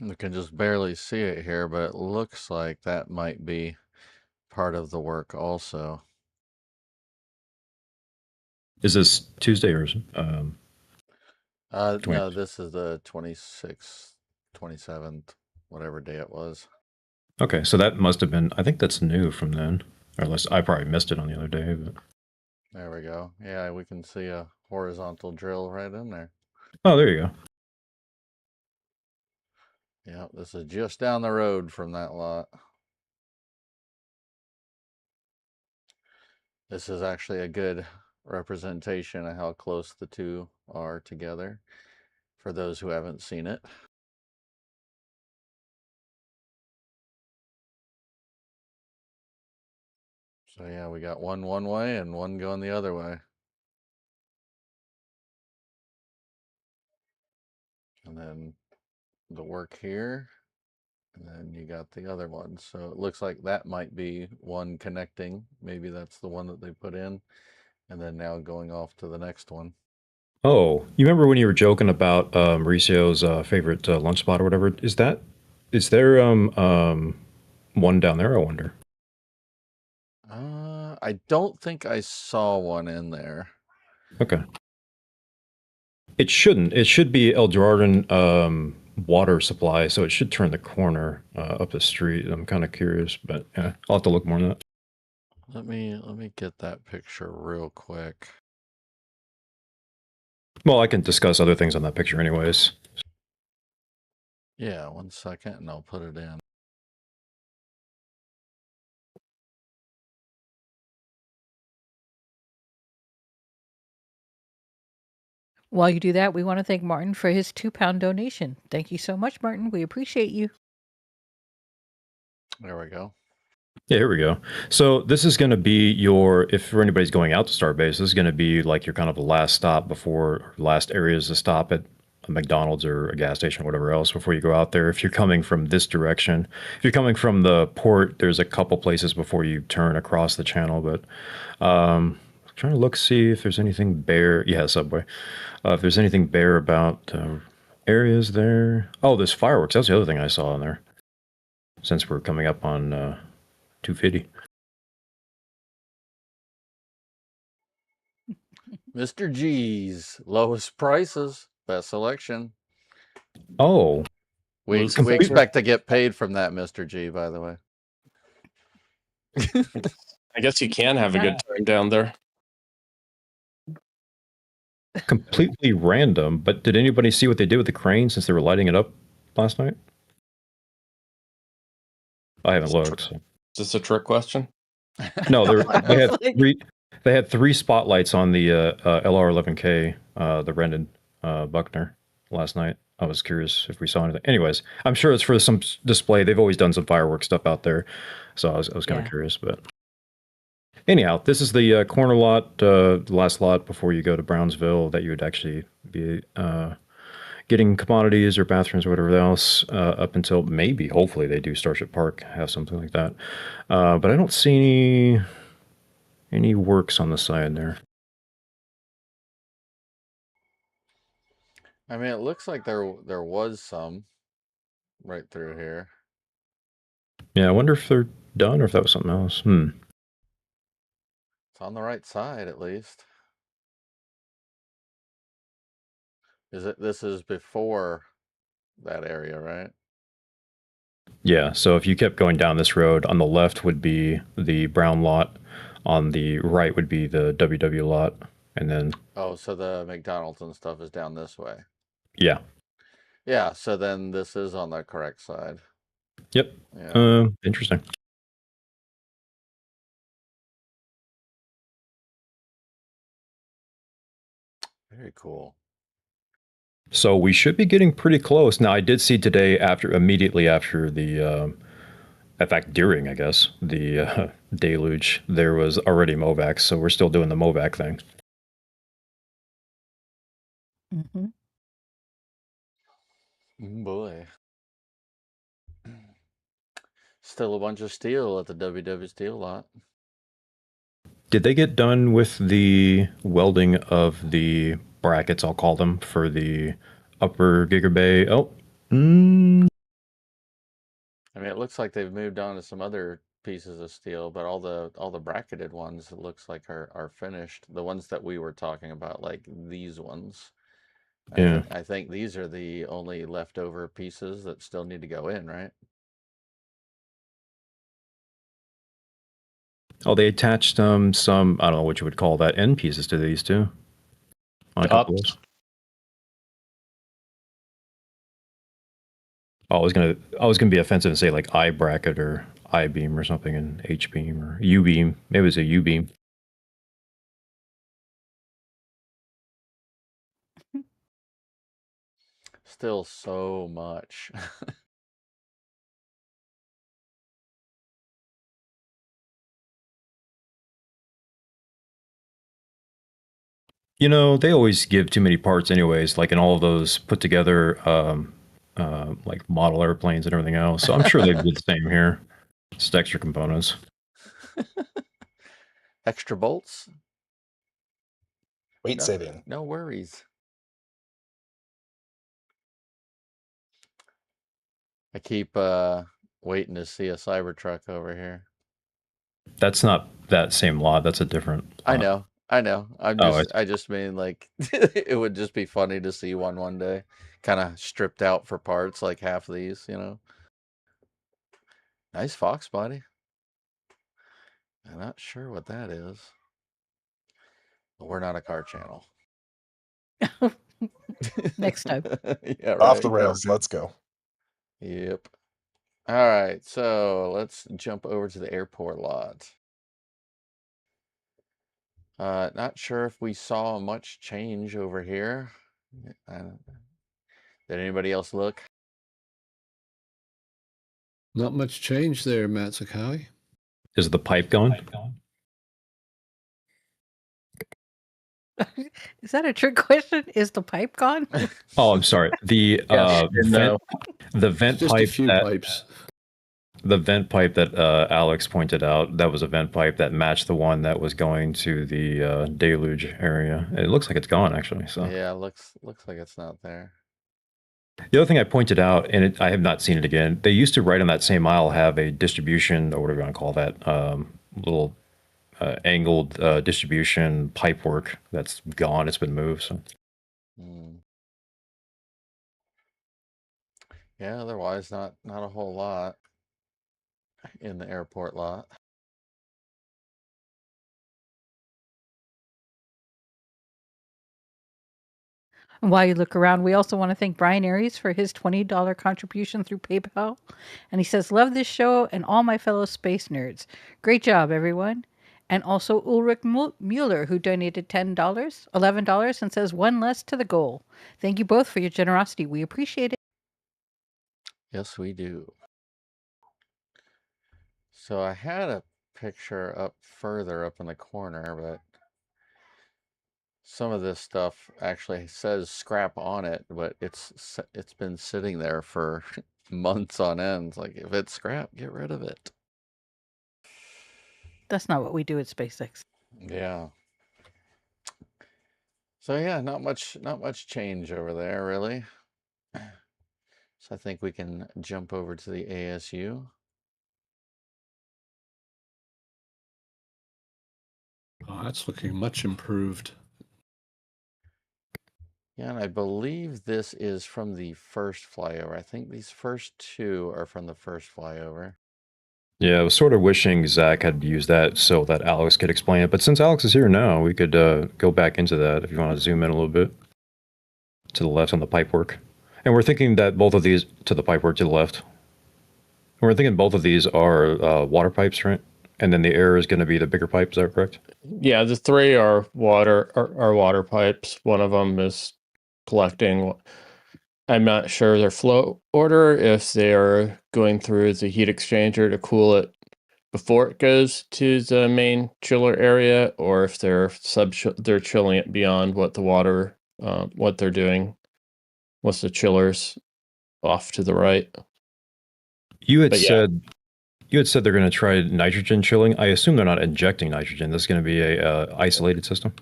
You can just barely see it here, but it looks like that might be part of the work also. Is this Tuesday or No, this is the 26th, 27th, whatever day it was. Okay, so that must have been, I think that's new from then. Or unless I probably missed it on the other day. But... There we go. Yeah, we can see a horizontal drill right in there. Oh, there you go. Yeah, this is just down the road from that lot. This is actually a good representation of how close the two are together for those who haven't seen it. So yeah, we got one way and one going the other way. And then the work here, and then you got the other one. So it looks like that might be one connecting. Maybe that's the one that they put in, and then now going off to the next one. Oh, you remember when you were joking about Mauricio's favorite lunch spot or whatever? Is there one down there, I wonder? I don't think I saw one in there. Okay. It shouldn't. It should be El Jordan water supply, so it should turn the corner up the street. I'm kind of curious, but yeah, I'll have to look more on that. Let me get that picture real quick. Well, I can discuss other things on that picture anyways. Yeah, 1 second, and I'll put it in. While you do that, we want to thank Martin for his £2 donation. Thank you so much, Martin. We appreciate you. There we go. Yeah, here we go. So this is going to be your, if for anybody's going out to Starbase, this is going to be like your kind of last stop before, last areas to stop at a McDonald's or a gas station or whatever else before you go out there. If you're coming from this direction, if you're coming from the port, there's a couple places before you turn across the channel, but trying to look, see if there's anything bare. Yeah, subway. If there's anything bare about areas there. Oh, there's fireworks. That's the other thing I saw in there. Since we're coming up on 250. Mr. G's lowest prices, best selection. Oh, we expect to get paid from that, Mr. G. By the way. I guess you can have a good time down there. Completely random, but did anybody see what they did with the crane since they were lighting it up last night? I haven't looked. So. Is this a trick question? No, they had three spotlights on the LR11K, the rented Buckner last night. I was curious if we saw anything. Anyways, I'm sure it's for some display. They've always done some fireworks stuff out there, so I was kind of curious. But anyhow, this is the corner lot, the last lot before you go to Brownsville that you would actually be getting commodities or bathrooms or whatever else up until maybe, hopefully, they do Starship Park have something like that. But I don't see any works on the side there. I mean, it looks like there was some right through here. Yeah, I wonder if they're done or if that was something else. It's on the right side, at least. This is before that area, right? Yeah, so if you kept going down this road, on the left would be the brown lot, on the right would be the WW lot, and then... Oh, so the McDonald's and stuff is down this way. Yeah. Yeah, so then this is on the correct side. Yep. Yeah. Interesting. Very cool. So we should be getting pretty close. Now, I did see today, immediately after the, in fact, during, I guess, the deluge, there was already MOVAC, so we're still doing the MOVAC thing. Mm-hmm. Boy. Still a bunch of steel at the WW Steel lot. Did they get done with the welding of the brackets, I'll call them, for the upper Giga Bay? Oh. I mean, it looks like they've moved on to some other pieces of steel, but all the bracketed ones, it looks like are finished. The ones that we were talking about, like these ones, Yeah. I think these are the only leftover pieces that still need to go in, right? Oh, they attached some, I don't know what you would call that, end pieces to these too. On a couple of those. Oh, I was gonna be offensive and say like I bracket or I beam or something, and H beam or U beam. Maybe it was a U beam. Still so much. You know, they always give too many parts anyways, like in all of those put together like model airplanes and everything else. So I'm sure they do the same here. Just extra components. Extra bolts? Weight saving. No worries. I keep waiting to see a Cybertruck over here. That's not that same lot. That's a different lot. I know. I just mean like it would just be funny to see one day, kind of stripped out for parts, like half these, you know. Nice Fox body. I'm not sure what that is. But we're not a car channel. Next time. Yeah, right. Off the rails. Let's go. Yep. All right, so let's jump over to the airport lot. Not sure if we saw much change over here. Did anybody else look? Not much change there, Matsukawi. Is the pipe gone? Is that a trick question? Is the pipe gone? Oh, I'm sorry. The vent Just pipe a few pipes. The vent pipe that Alex pointed out, that was a vent pipe that matched the one that was going to the deluge area. It looks like it's gone, actually. So yeah, looks like it's not there. The other thing I pointed out, and I have not seen it again, they used to right on that same aisle have a distribution, or whatever you want to call that, little angled distribution pipe work that's gone. It's been moved. So. Yeah, otherwise not a whole lot in the airport lot. And while you look around, we also want to thank Brian Aries for his $20 contribution through PayPal. And he says, love this show and all my fellow space nerds. Great job, everyone. And also Ulrich Mueller, who donated $11, and says, one less to the goal. Thank you both for your generosity. We appreciate it. Yes, we do. So I had a picture up further up in the corner, but some of this stuff actually says scrap on it, but it's been sitting there for months on end. Like, if it's scrap, get rid of it. That's not what we do at SpaceX. Yeah. So yeah, not much change over there, really. So I think we can jump over to the ASU. Oh, that's looking much improved. Yeah, and I believe this is from the first flyover. I think these first two are from the first flyover. Yeah, I was sort of wishing Zach had used that so that Alex could explain it. But since Alex is here now, we could go back into that if you want to zoom in a little bit. To the left on the pipework. And we're thinking that both of these, to the pipework to the left. And we're thinking both of these are water pipes, right? And then the air is going to be the bigger pipe, is that correct? Yeah, the three are water pipes. One of them is collecting. I'm not sure their flow order, if they are going through the heat exchanger to cool it before it goes to the main chiller area, or if they're chilling it beyond what the water, what they're doing. What's the chillers off to the right? You had said they're going to try nitrogen chilling. I assume they're not injecting nitrogen. This is going to be a isolated system.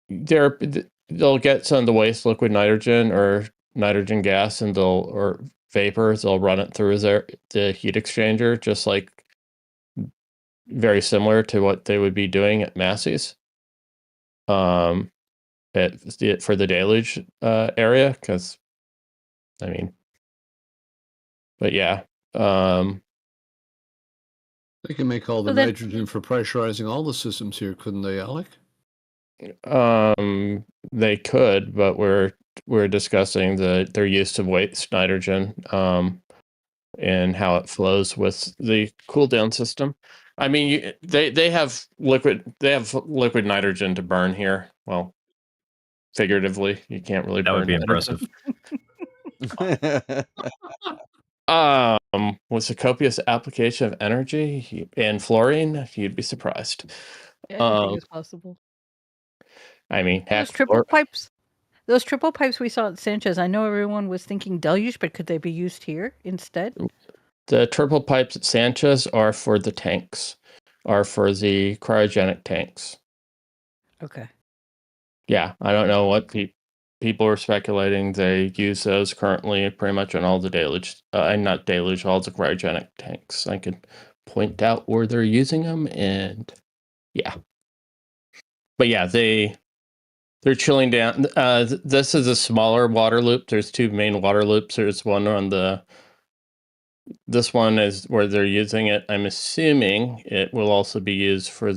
They'll get some of the waste liquid nitrogen or nitrogen gas, and or vapor. They'll run it through the heat exchanger, just like very similar to what they would be doing at Massey's. for the deluge area, because I mean, but yeah, they can make all the nitrogen for pressurizing all the systems here, couldn't they, Alec? They could, but we're discussing their use of waste nitrogen, and how it flows with the cool down system. I mean, they have liquid nitrogen to burn here. Well, figuratively, you can't really burn. That would be impressive. With the copious application of energy and fluorine, you'd be surprised. Anything is possible. I mean, those triple pipes. Those triple pipes we saw at Sanchez, I know everyone was thinking deluge, but could they be used here instead? The triple pipes at Sanchez are for the tanks, are for the cryogenic tanks. Okay. Yeah, I don't know what people are speculating. They use those currently pretty much on all the deluge, not deluge, all the cryogenic tanks. I could point out where they're using them, and yeah. But yeah, they're chilling down. This is a smaller water loop. There's two main water loops. There's one on this one is where they're using it. I'm assuming it will also be used for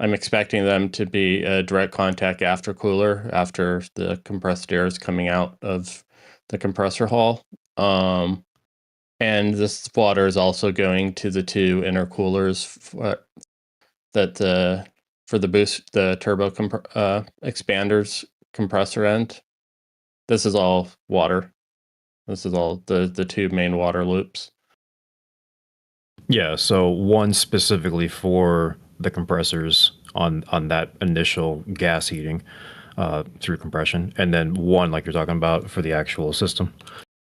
I'm expecting them to be a direct contact aftercooler after the compressed air is coming out of the compressor hall. And this water is also going to the two intercoolers for the boost, the turbo expanders compressor end. This is all water. This is all the two main water loops. Yeah, so one specifically for the compressors on that initial gas heating through compression, and then one like you're talking about for the actual system.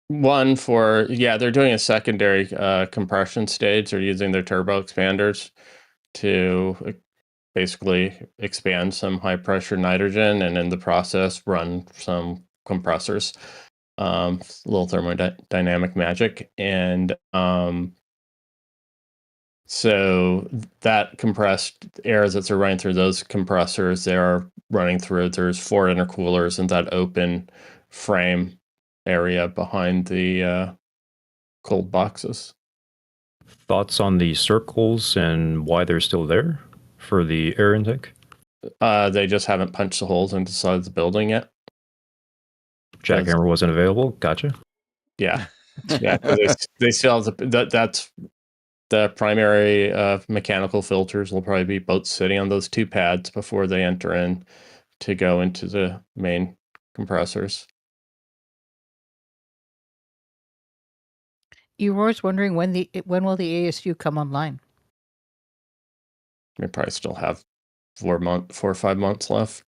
One for, they're doing a secondary compression stage. They're using their turbo expanders to basically expand some high pressure nitrogen, and in the process run some compressors. Little thermodynamic magic. And so that compressed air that's running through those compressors, they are running through, there's 4 intercoolers in that open frame area behind the cold boxes. Thoughts on the circles and why they're still there for the air intake? They just haven't punched the holes into the side of the building yet. Jackhammer wasn't available. Gotcha. Yeah, yeah. They still have that's the primary mechanical filters will probably be both sitting on those 2 pads before they enter in to go into the main compressors. Eroy's wondering when will the ASU come online? We probably still have 4 or 5 months left.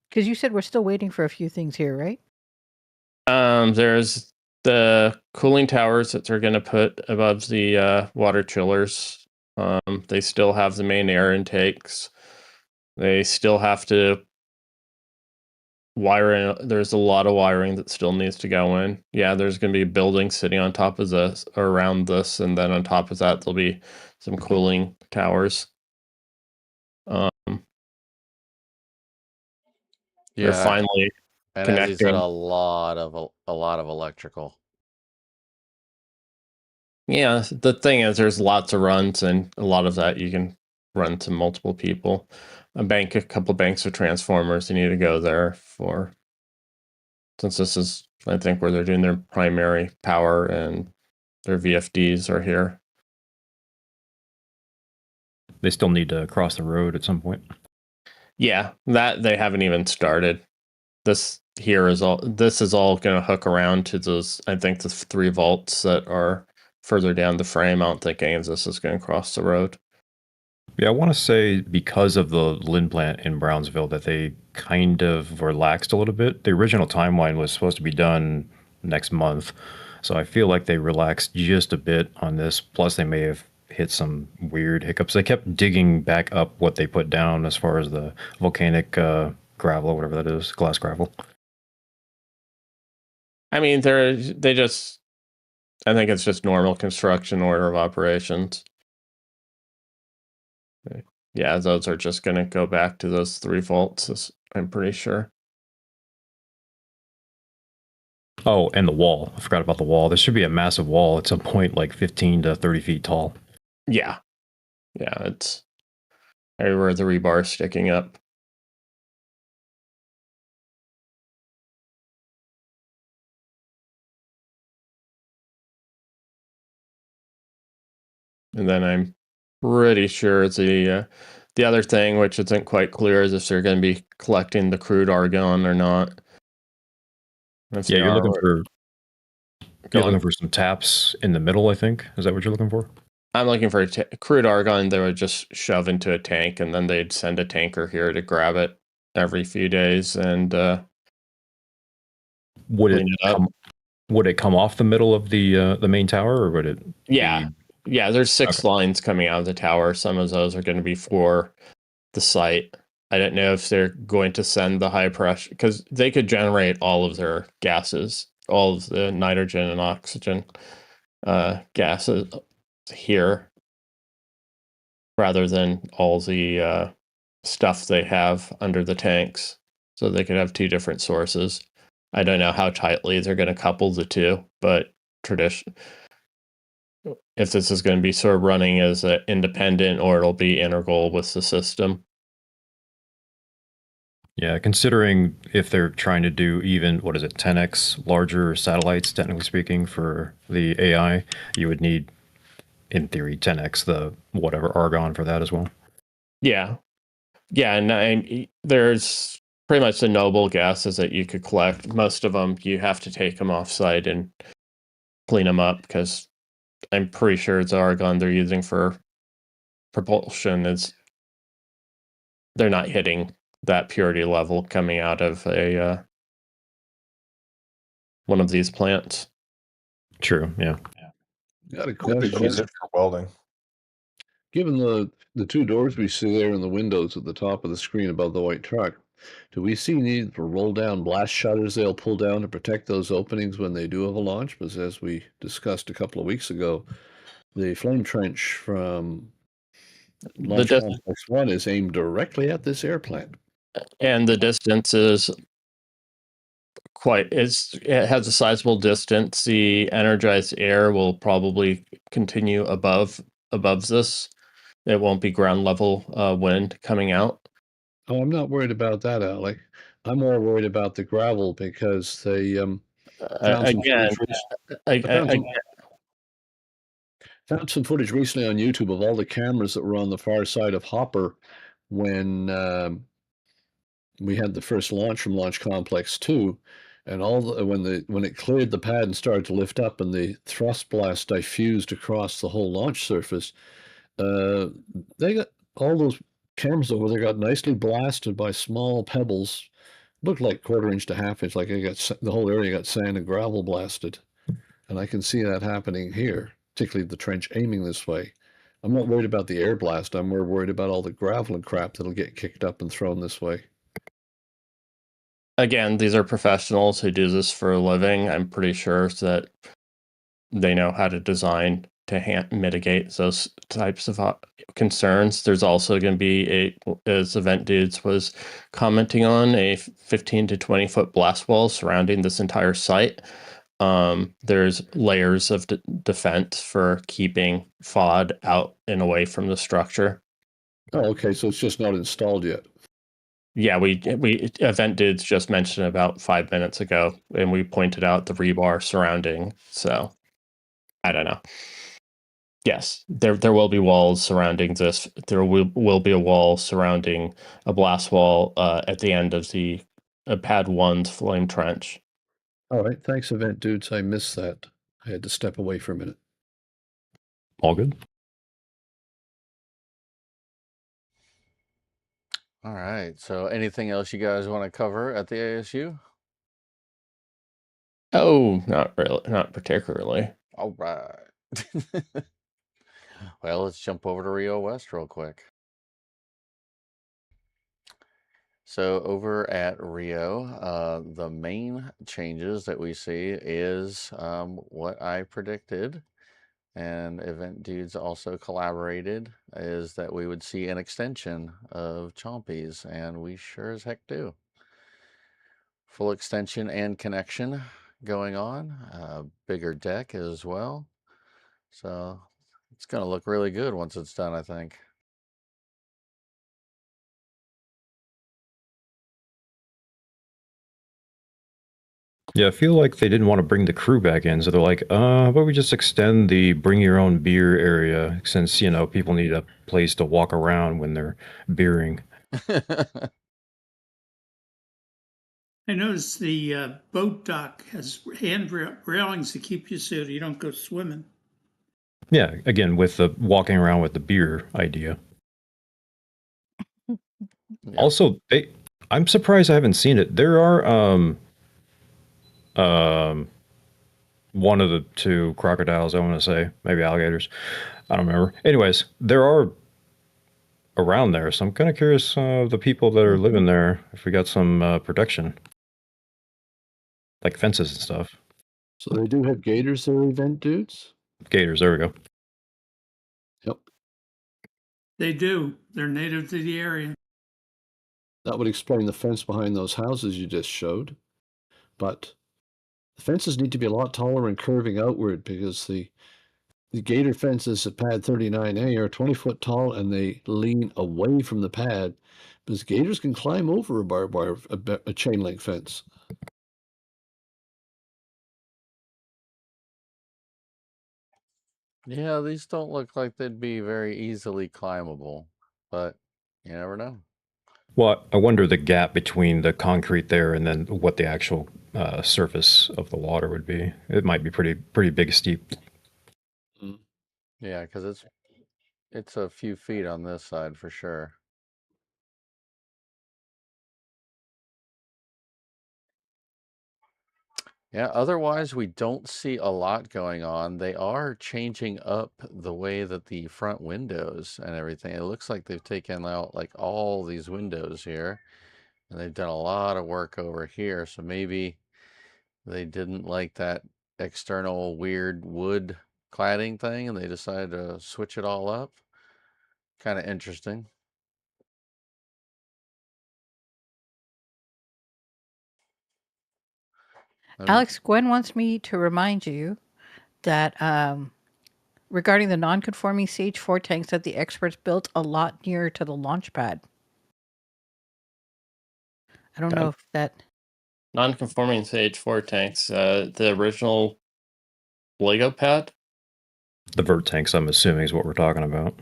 Because you said we're still waiting for a few things here, right? There's the cooling towers that they're going to put above the water chillers. They still have the main air intakes. They still have to wire in. There's a lot of wiring that still needs to go in. Yeah, there's going to be a building sitting on top of this, around this, and then on top of that there'll be some cooling towers. They're finally and connecting. as you said, a lot of electrical. Yeah, the thing is, there's lots of runs, and a lot of that you can run to multiple people. A couple banks of transformers, you need to go there for, since this is, I think, where they're doing their primary power, and their VFDs are here. They still need to cross the road at some point. Yeah, that they haven't even started. This is all going to hook around to those, I think, the 3 vaults that are further down the frame. I don't think any of this is going to cross the road. Yeah, I want to say because of the Lynn plant in Brownsville that they kind of relaxed a little bit. The original timeline was supposed to be done next month, so I feel like they relaxed just a bit on this. Plus, they may have hit some weird hiccups. They kept digging back up what they put down as far as the volcanic gravel or whatever that is, glass gravel. I mean, I think it's just normal construction order of operations. Yeah, those are just going to go back to those 3 volts, I'm pretty sure. Oh, and the wall. I forgot about the wall. There should be a massive wall at some point, like 15 to 30 feet tall. Yeah. Yeah, it's everywhere the rebar is sticking up. And then I'm pretty sure the other thing, which isn't quite clear, is if they're going to be collecting the crude argon or not. Yeah, you're looking for some taps in the middle, I think. Is that what you're looking for? I'm looking for crude argon they would just shove into a tank, and then they'd send a tanker here to grab it every few days and would it come off the middle of the main tower, or would it? Yeah, there's 6 lines coming out of the tower. Some of those are going to be for the site. I don't know if they're going to send the high pressure, because they could generate all of their gases, all of the nitrogen and oxygen gases here, rather than all the stuff they have under the tanks. So they could have 2 different sources. I don't know how tightly they're going to couple the 2, but if this is going to be sort of running as an independent, or it'll be integral with the system. Yeah, considering if they're trying to do even, 10x larger satellites, technically speaking, for the AI, you would need, in theory, 10x the whatever argon for that as well. Yeah. Yeah, and there's pretty much the noble gases that you could collect. Most of them, you have to take them off-site and clean them up, because I'm pretty sure it's argon they're using for propulsion they're not hitting that purity level coming out of a one of these plants. True. Yeah. Got a They question. use it for welding. Given the 2 doors we see there in the windows at the top of the screen above the white truck, do we see need for roll down blast shutters they'll pull down to protect those openings when they do have a launch? Because as we discussed a couple of weeks ago, the flame trench from Launch Complex 1 is aimed directly at this airplane. And the distance is it has a sizable distance. The energized air will probably continue above this. It won't be ground level wind coming out. Oh, I'm not worried about that, Alec. I'm more worried about the gravel, because they found some footage recently on YouTube of all the cameras that were on the far side of Hopper when we had the first launch from Launch Complex 2, and when it cleared the pad and started to lift up, and the thrust blast diffused across the whole launch surface, they got all those cameras over there got nicely blasted by small pebbles. Looked like 1/4 inch to 1/2 inch, like the whole area got sand and gravel blasted. And I can see that happening here, particularly the trench aiming this way. I'm not worried about the air blast. I'm more worried about all the gravel and crap that'll get kicked up and thrown this way. Again, these are professionals who do this for a living. I'm pretty sure that they know how to design to mitigate those types of concerns. There's also going to be as Event Dudes was commenting on, a 15 to 20 foot blast wall surrounding this entire site. There's layers of defense for keeping FOD out and away from the structure. Oh, okay. So it's just not installed yet. Yeah, we Event Dudes just mentioned about 5 minutes ago, and we pointed out the rebar surrounding. So I don't know. Yes, there will be walls surrounding this. There will be a wall surrounding a blast wall at the end of the pad 1's flame trench. All right, thanks, Event Dudes. I missed that. I had to step away for a minute. All good. All right. So anything else you guys want to cover at the ASU? Oh, not really. Not particularly. All right. Well, let's jump over to Rio West real quick. So over at Rio, the main changes that we see is what I predicted. and Event Dudes also collaborated, is that we would see an extension of Chompies, and we sure as heck do. Full extension and connection going on, bigger deck as well. So it's going to look really good once it's done, I think. Yeah, I feel like they didn't want to bring the crew back in, so they're like, how about we just extend the bring your own beer area, since, you know, people need a place to walk around when they're beering. I noticed the boat dock has hand railings to keep you so you don't go swimming. Yeah, again, with the walking around with the beer idea. Yep. Also, I'm surprised I haven't seen it. There are one of the two crocodiles, I want to say, maybe alligators. I don't remember. Anyways, there are around there, so I'm kind of curious the people that are living there, if we got some protection, like fences and stuff. So they do have gators there, Event Dudes? Gators, there we go. Yep. They do. They're native to the area. That would explain the fence behind those houses you just showed. But the fences need to be a lot taller and curving outward, because the gator fences at pad 39A are 20 foot tall, and they lean away from the pad, because gators can climb over a barbed wire, a chain link fence. Yeah, these don't look like they'd be very easily climbable, but you never know. Well, I wonder the gap between the concrete there and then what the actual surface of the water would be. It might be pretty big steep. Yeah, because it's a few feet on this side for sure. Yeah, otherwise we don't see a lot going on. They are changing up the way that the front windows and everything. It looks like they've taken out like all these windows here, and they've done a lot of work over here. So maybe they didn't like that external weird wood cladding thing, and they decided to switch it all up. Kind of interesting. Alex, Gwen wants me to remind you that regarding the non-conforming CH4 tanks, that the experts built a lot nearer to the launch pad. I don't know if that... Non-conforming CH4 tanks, the original Lego pad? The vert tanks, I'm assuming, is what we're talking about.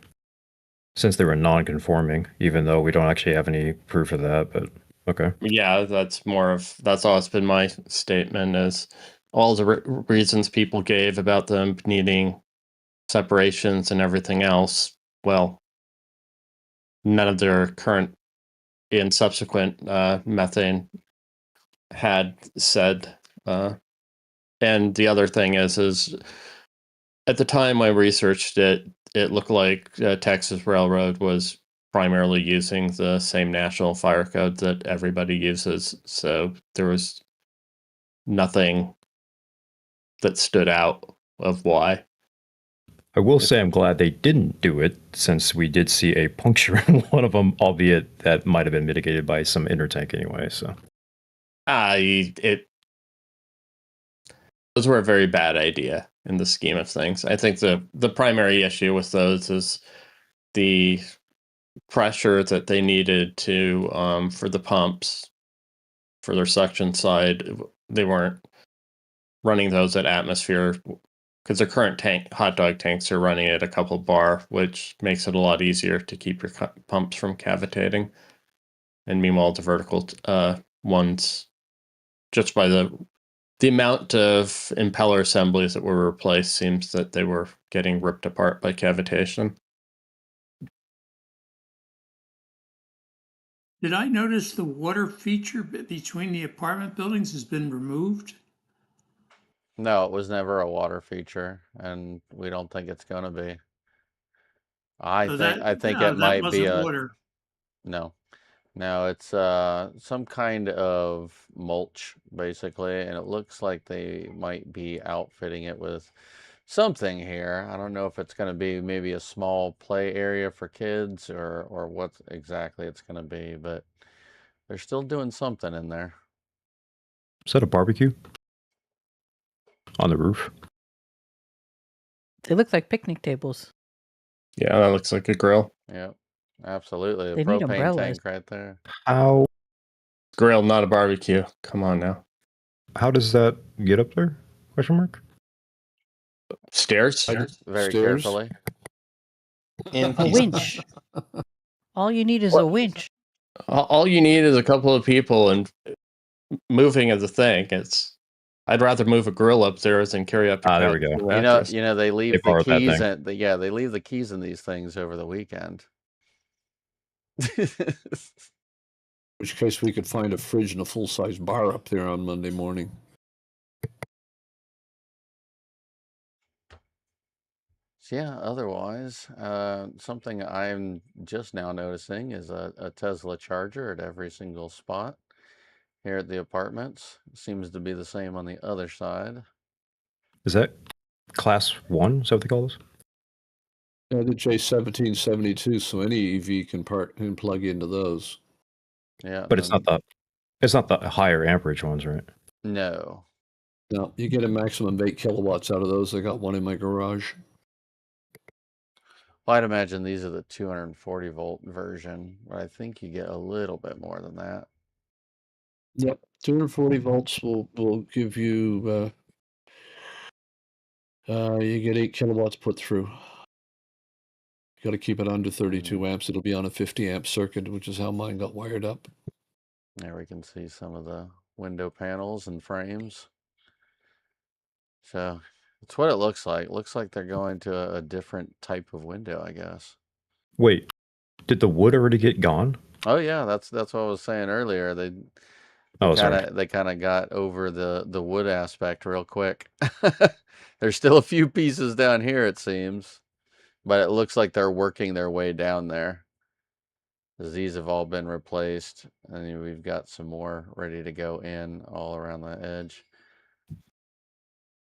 Since they were non-conforming, even though we don't actually have any proof of that, but okay. Yeah, that's always been my statement, is all the reasons people gave about them needing separations and everything else. Well, none of their current and subsequent methane had said. And the other thing is at the time I researched it, it looked like Texas Railroad was primarily using the same national fire code that everybody uses. So there was nothing that stood out of why. I will say I'm glad they didn't do it, since we did see a puncture in one of them, albeit that might have been mitigated by some intertank anyway. So, those were a very bad idea in the scheme of things. I think the primary issue with those is the pressure that they needed to for the pumps for their suction side. They weren't running those at atmosphere, because their current hot dog tanks are running at a couple bar, which makes it a lot easier to keep your pumps from cavitating. And meanwhile, the vertical ones, just by the amount of impeller assemblies that were replaced, seems that they were getting ripped apart by cavitation. Did I notice the water feature between the apartment buildings has been removed? No, it was never a water feature, and we don't think it's going to be. I think it might be a water. No, it's some kind of mulch basically, and it looks like they might be outfitting it with something here. I don't know if it's going to be maybe a small play area for kids or what exactly it's going to be, but they're still doing something in there. Is that a barbecue on the roof? They look like picnic tables. Yeah, that looks like a grill. Yep, absolutely. The They need propane umbrellas. tank right there. How Grill, not a barbecue. Come on now. how does that get up there? Question mark. Stairs? Very Stairs? carefully. In A winch. All you need is a winch. All you need is a couple of people and moving of the thing. I'd rather move a grill upstairs than carry up. There we go. You know, they leave the borrowed that keys thing. they leave the keys in these things over the weekend. In which case we could find a fridge and a full-size bar up there on Monday morning. So yeah, otherwise, something I'm just now noticing is a Tesla charger at every single spot here at the apartments. Seems to be the same on the other side. Is that class 1? Is that what they call this? Yeah, the J1772, so any EV can plug into those. Yeah, But it's not the higher amperage ones, right? No. No, you get a maximum of 8 kilowatts out of those. I got one in my garage. Well, I'd imagine these are the 240 volt version, but I think you get a little bit more than that. Yep, 240 volts will give you you get 8 kilowatts put through. You got to keep it under 32 amps. It'll be on a 50 amp circuit, which is how mine got wired up. There we can see some of the window panels and frames. So it's what it looks like. It looks like they're going to a different type of window, I guess. Wait, did the wood already get gone? Oh yeah, that's what I was saying earlier. They kind of got over the wood aspect real quick. There's still a few pieces down here, it seems, but it looks like they're working their way down there. These have all been replaced, and we've got some more ready to go in all around the edge.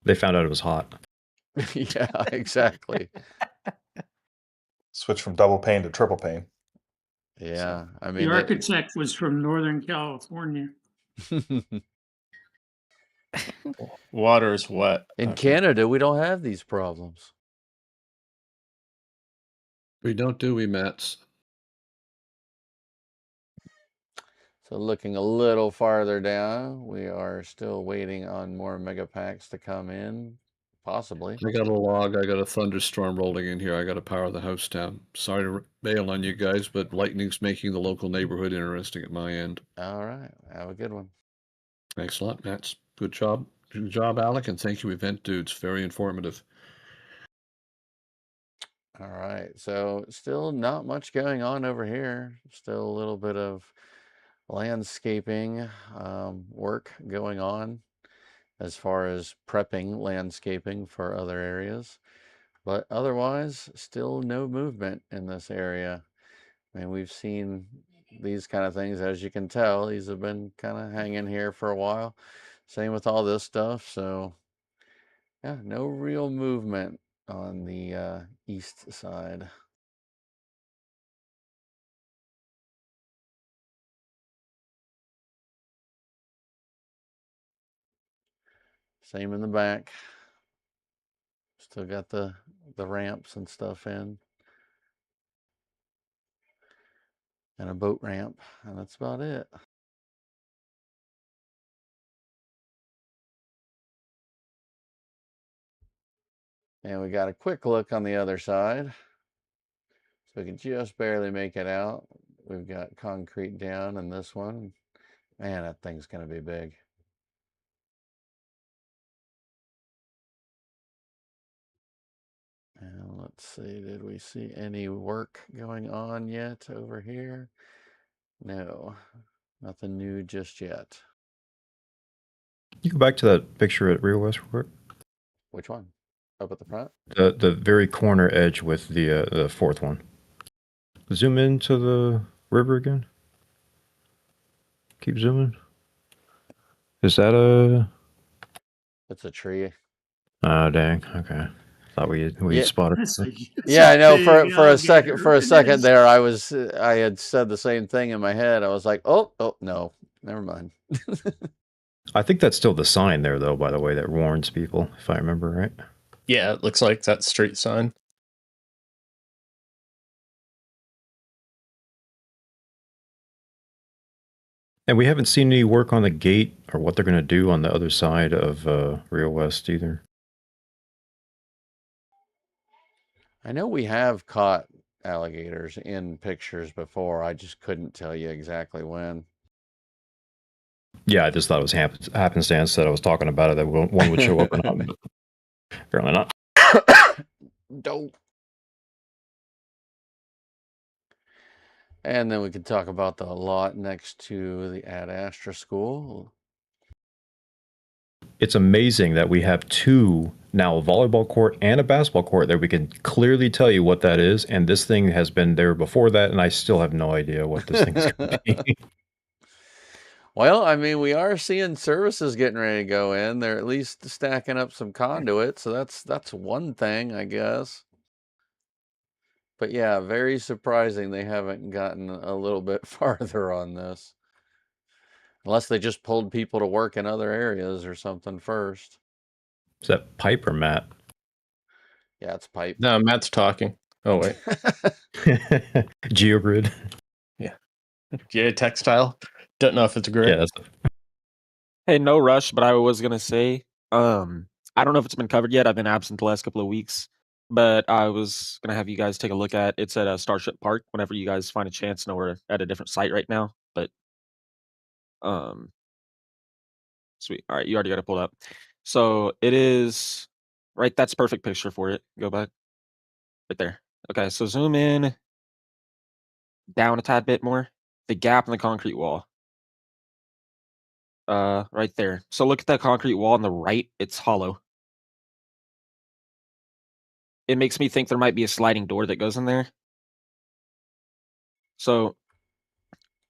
They found out it was hot. Yeah, exactly. Switch from double pane to triple pane. Yeah, I mean, the architect was from Northern California. Water is wet. In Canada, we don't have these problems. We don't, do we, Mats? So looking a little farther down, we are still waiting on more megapacks to come in, possibly. I got a log. I got a thunderstorm rolling in here. I got to power the house down. Sorry to bail on you guys, but lightning's making the local neighborhood interesting at my end. All right. Have a good one. Thanks a lot, Mats. Good job. Good job, Alec, and thank you, Event Dudes. Very informative. All right. So still not much going on over here. Still a little bit of landscaping work going on as far as prepping landscaping for other areas. But otherwise, still no movement in this area. I mean, we've seen these kind of things, as you can tell. These have been kind of hanging here for a while. Same with all this stuff. So, yeah, no real movement on the east side. Same in the back. Still got the ramps and stuff in. And a boat ramp. And that's about it. And we got a quick look on the other side. So we can just barely make it out. We've got concrete down in this one. Man, that thing's going to be big. And let's see, did we see any work going on yet over here? No, nothing new just yet. You go back to that picture at Real West real quick. Which one? Up at the front? The very corner edge with the fourth one. Zoom into the river again. Keep zooming. Is that a... It's a tree. Oh, dang. Okay. Thought we Yeah. spotted. It's a, it's Yeah, I know. big For a second, alligator. for a It second is. there, I had said the same thing in my head. I was like, oh no, never mind. I think that's still the sign there, though. By the way, that warns people, if I remember right. Yeah, it looks like that street sign. And we haven't seen any work on the gate or what they're going to do on the other side of Rio West either. I know we have caught alligators in pictures before. I just couldn't tell you exactly when. Yeah, I just thought it was happenstance that I was talking about it, that one would show up or not. But apparently not. Dope. And then we could talk about the lot next to the Ad Astra School. It's amazing that we have two now, a volleyball court and a basketball court, that we can clearly tell you what that is. And this thing has been there before that, and I still have no idea what this thing's going to be. Well, I mean, we are seeing services getting ready to go in. They're at least stacking up some conduit, so that's one thing, I guess. But yeah, very surprising they haven't gotten a little bit farther on this. Unless they just pulled people to work in other areas or something first. Is that Pipe or Matt? Yeah, it's Pipe. No, Matt's talking. Oh, wait. Geogrid. Yeah, textile. Don't know if it's a grid. Yeah, that's Hey, no rush, but I was gonna say, I don't know if it's been covered yet. I've been absent the last couple of weeks, but I was gonna have you guys take a look at. It's at Starship Park. Whenever you guys find a chance, I know we're at a different site right now, but um, sweet. All right, you already got it pulled up. So it is right. That's a perfect picture for it. Go back right there. Okay, so zoom in down a tad bit more. The gap in the concrete wall. Right there. So look at that concrete wall on the right. It's hollow. It makes me think there might be a sliding door that goes in there. So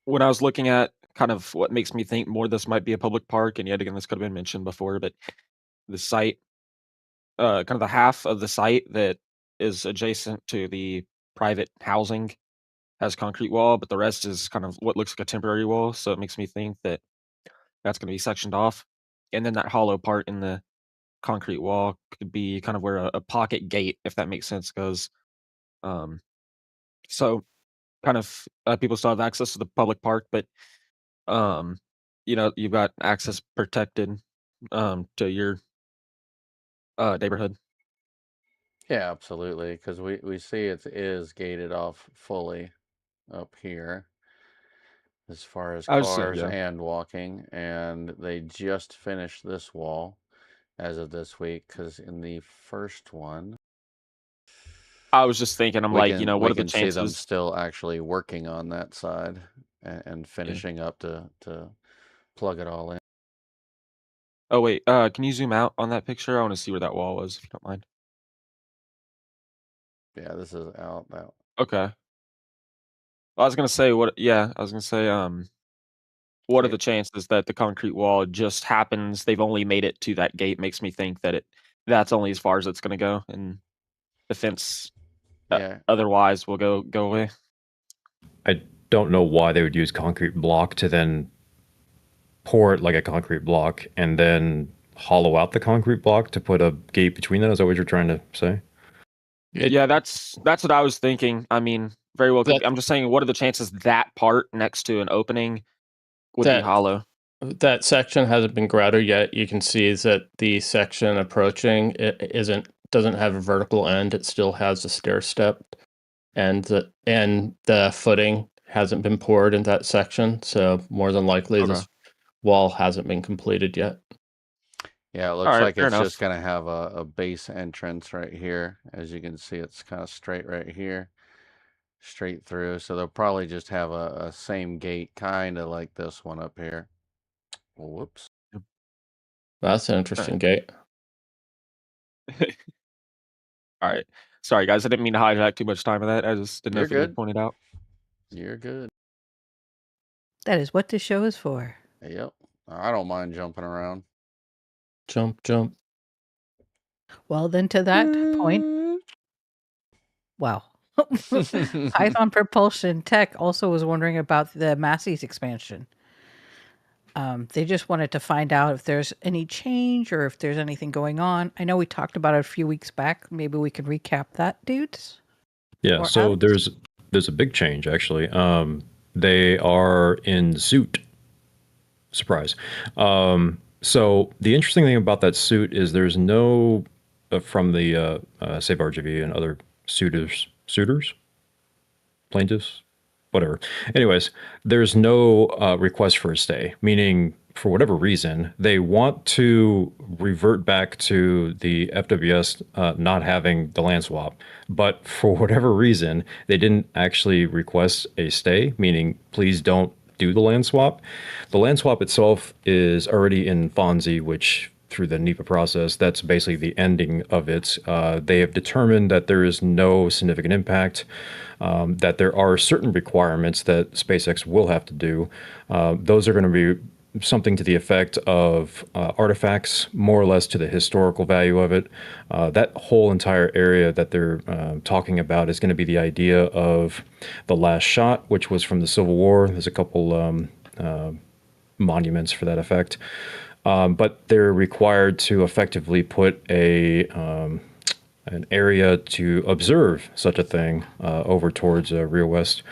when I was looking at kind of what makes me think more this might be a public park, and yet again, this could have been mentioned before, but the site, kind of the half of the site that is adjacent to the private housing has concrete wall, but the rest is kind of what looks like a temporary wall. So it makes me think that that's going to be sectioned off. And then that hollow part in the concrete wall could be kind of where a pocket gate, if that makes sense, goes. So kind of people still have access to the public park, but you've got access protected to your neighborhood. Yeah, absolutely. Because we see it is gated off fully up here as far as I was saying, cars yeah. and walking. And they just finished this wall as of this week. Because in the first one, I was just thinking, I'm like, what we are the can see them chances? still actually working on that side and finishing up to plug it all in. Oh wait, can you zoom out on that picture? I want to see where that wall was, if you don't mind. Yeah, this is out. Okay. I was gonna say what? Yeah, I was gonna say, what are the chances that the concrete wall just happens? They've only made it to that gate. Makes me think that that's only as far as it's gonna go, and the fence, Yeah. otherwise will go away. I don't know why they would use concrete block to then pour it like a concrete block and then hollow out the concrete block to put a gate between them. Is that what you're trying to say? Yeah, that's what I was thinking. I mean, very well. I'm just saying, what are the chances that part next to an opening would be hollow? That section hasn't been grouted yet. You can see that the section approaching doesn't have a vertical end. It still has a stair step, and the footing hasn't been poured in that section. So more than likely, this wall hasn't been completed yet. Yeah, it looks like it's just going to have a base entrance right here. As you can see, it's kind of straight right here, straight through. So they'll probably just have a same gate, kind of like this one up here. Whoops. That's an interesting gate. All right. Sorry, guys. I didn't mean to hijack too much time of that. I just didn't know if you could point it out. You're good. That is what this show is for. Yep. I don't mind jumping around. Jump. Well, then to that point, wow. Python Propulsion Tech also was wondering about the Massey's expansion. They just wanted to find out if there's any change or if there's anything going on. I know we talked about it a few weeks back. Maybe we could recap that, dudes. Yeah, Or so Alex? there's a big change actually. They are in suit. Surprise. So the interesting thing about that suit is there's no from the Save RGV and other suitors, plaintiffs, whatever. Anyways, there's no request for a stay, meaning for whatever reason they want to revert back to the FWS not having the land swap, but for whatever reason they didn't actually request a stay, meaning please don't do the land swap. The land swap itself is already in FONSI, which through the NEPA process, that's basically the ending of it. They have determined that there is no significant impact, that there are certain requirements that SpaceX will have to do. Those are going to be something to the effect of artifacts, more or less to the historical value of it. That whole entire area that they're talking about is going to be the idea of the last shot, which was from the Civil War. There's a couple monuments for that effect. But they're required to effectively put an area to observe such a thing over towards Rio West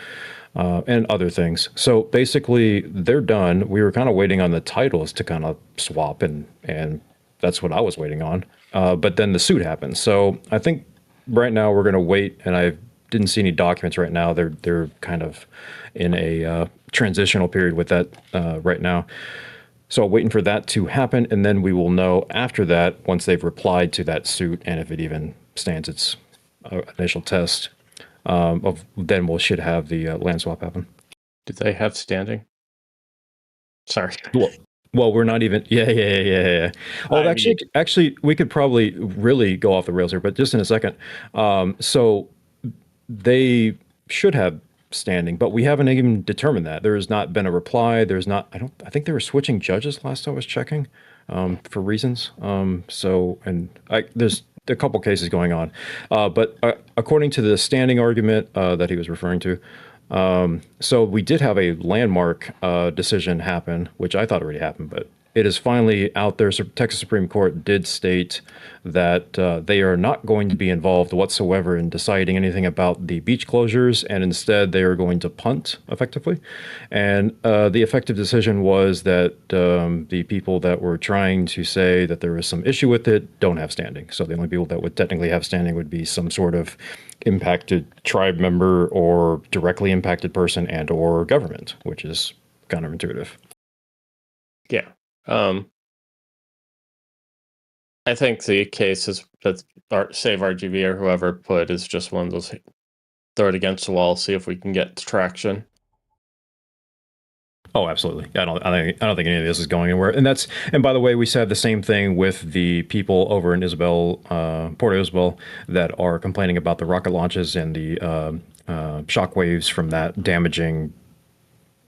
and other things. So basically, they're done. We were kind of waiting on the titles to kind of swap, and that's what I was waiting on. But then the suit happened. So I think right now we're going to wait, and I didn't see any documents right now. They're kind of in a transitional period with that right now. So waiting for that to happen, and then we will know after that, once they've replied to that suit, and if it even stands its initial test, then we should have the land swap happen. Did they have standing? Sorry. Well, we're not even. Yeah. Oh, actually, we could probably really go off the rails here, but just in a second. So they should have standing, but we haven't even determined that. There has not been a reply. There's not. I think they were switching judges last I was checking, for reasons. There's a couple cases going on, but according to the standing argument that he was referring to, so we did have a landmark decision happen, which I thought already happened, but it is finally out there. So Texas Supreme Court did state that they are not going to be involved whatsoever in deciding anything about the beach closures, and instead they are going to punt effectively. And the effective decision was that the people that were trying to say that there was some issue with it don't have standing. So the only people that would technically have standing would be some sort of impacted tribe member or directly impacted person and or government, which is counterintuitive. Yeah. I think the case is that Save RGV or whoever put is just one of those throw it against the wall, see if we can get traction. Oh, absolutely. I don't think any of this is going anywhere. And by the way, we said the same thing with the people over in Port Isabel, that are complaining about the rocket launches and the shock waves from that damaging,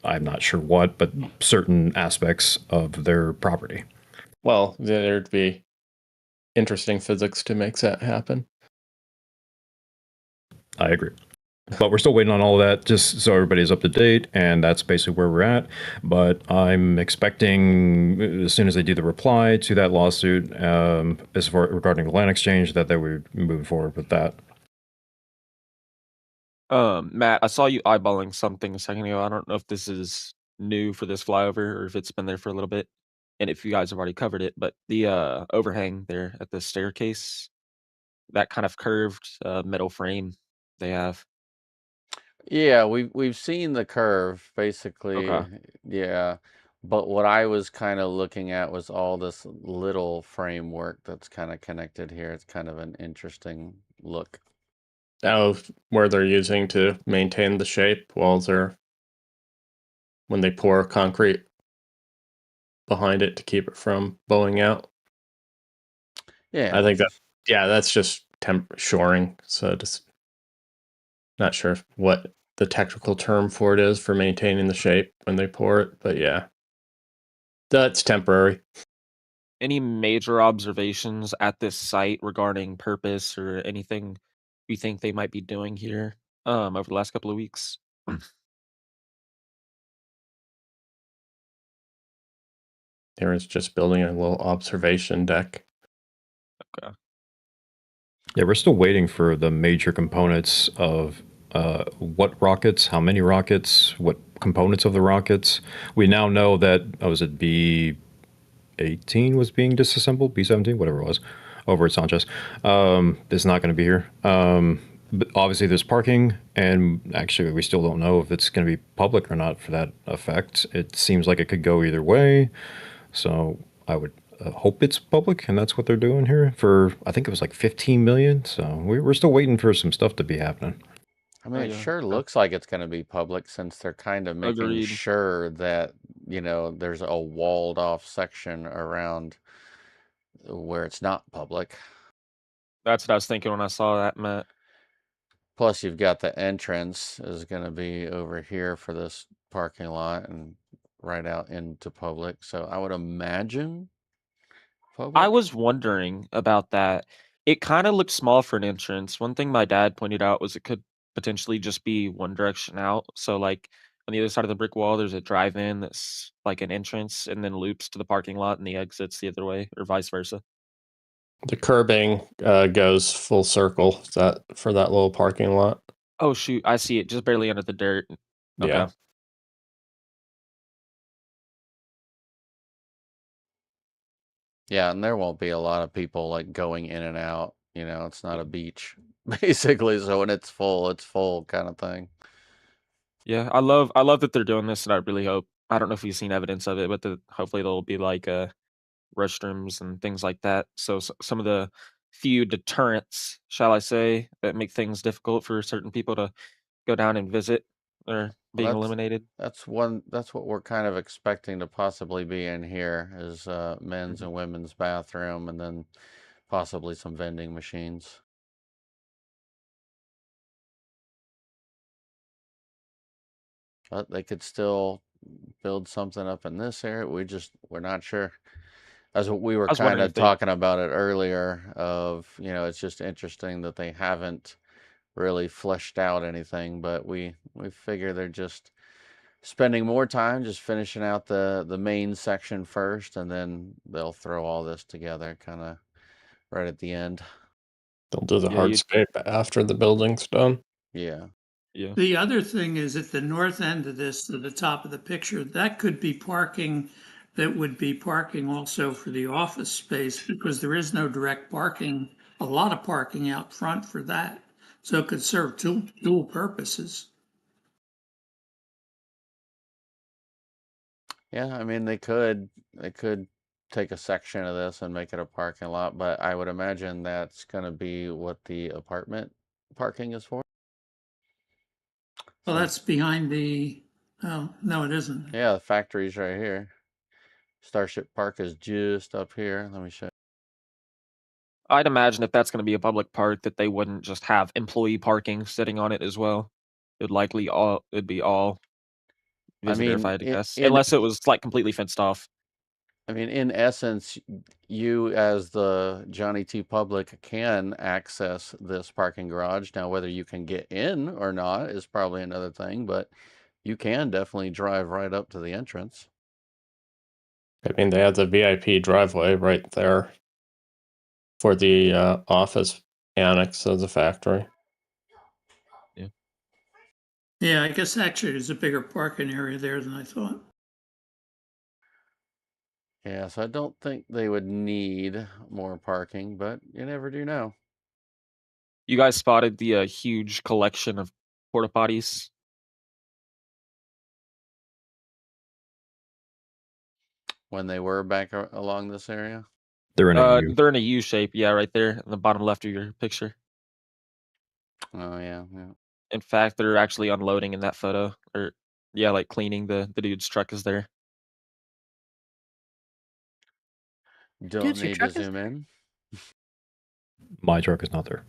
I'm not sure what, but certain aspects of their property. Well, there'd be interesting physics to make that happen. I agree. But we're still waiting on all of that, just so everybody's up to date, and that's basically where we're at. But I'm expecting, as soon as they do the reply to that lawsuit, as far regarding the land exchange, that they would move forward with that. Matt, I saw you eyeballing something a second ago. I don't know if this is new for this flyover or if it's been there for a little bit, and if you guys have already covered it. But the overhang there at the staircase, that kind of curved metal frame they have. Yeah, we've seen the curve basically. Okay. Yeah. But what I was kind of looking at was all this little framework that's kind of connected here. It's kind of an interesting look. Now, where they're using to maintain the shape when they pour concrete behind it to keep it from bowing out. Yeah. I think that's just shoring. So just not sure what the technical term for it is for maintaining the shape when they pour it, but yeah, that's temporary. any major observations at this site regarding purpose or anything we think they might be doing here over the last couple of weeks? There is just building a little observation deck. Okay. Yeah, we're still waiting for the major components of what rockets, how many rockets, what components of the rockets. We now know that, was it B-18 was being disassembled, B-17, whatever it was, over at Sanchez. It's not going to be here. But obviously there's parking, and actually we still don't know if it's going to be public or not for that effect. It seems like it could go either way. So I would hope it's public, and that's what they're doing here for, I think it was like 15 million. So we're still waiting for some stuff to be happening. I mean, it yeah. sure looks like it's going to be public since they're kind of making Agreed. sure that, there's a walled off section around where it's not public. That's what I was thinking when I saw that, Matt. Plus, you've got the entrance is going to be over here for this parking lot and right out into public. So I would imagine public. I was wondering about that. It kind of looked small for an entrance. One thing my dad pointed out was it could potentially just be one direction out. So, like, on the other side of the brick wall, there's a drive-in that's like an entrance and then loops to the parking lot and the exits the other way, or vice versa. The curbing goes full circle. Is that for that little parking lot? Oh, shoot. I see it just barely under the dirt. Okay. Yeah. Yeah, and there won't be a lot of people like going in and out. It's not a beach, basically. So when it's full kind of thing. Yeah, I love that they're doing this, and I really hope. I don't know if you've seen evidence of it, but hopefully there'll be like restrooms and things like that. So some of the few deterrents, shall I say, that make things difficult for certain people to go down and visit are being eliminated. That's what we're kind of expecting to possibly be in here is men's and women's bathroom, and then possibly some vending machines. But they could still build something up in this area. We're not sure. That's what we were kind of talking about it earlier of, it's just interesting that they haven't really fleshed out anything, but we figure they're just spending more time just finishing out the main section first, and then they'll throw all this together kind of right at the end. They'll do the hardscape after the building's done. Yeah. Yeah. The other thing is at the north end of this, to the top of the picture, that could be parking that would be parking also for the office space, because there is no direct parking, a lot of parking out front for that. So it could serve dual purposes. Yeah, I mean they could take a section of this and make it a parking lot, but I would imagine that's going to be what the apartment parking is for. Well, that's behind the, oh, no, it isn't. Yeah, the factory's right here. Starship Park is just up here. Let me show you. I'd imagine if that's going to be a public park, that they wouldn't just have employee parking sitting on it as well. It'd be all visitor-verified, I guess, unless it was like completely fenced off. I mean, in essence, you as the Johnny T public can access this parking garage. Now, whether you can get in or not is probably another thing, but you can definitely drive right up to the entrance. I mean, they have the VIP driveway right there for the office annex of the factory. Yeah. Yeah, I guess actually there's a bigger parking area there than I thought. Yeah, so I don't think they would need more parking, but you never do know. You guys spotted the huge collection of porta potties? When they were back along this area? They're in a U. They're in a U shape, yeah, right there in the bottom left of your picture. Oh, yeah. In fact, they're actually unloading in that photo, or yeah, like cleaning. The dude's truck is there. Don't need to zoom in. My truck is not there.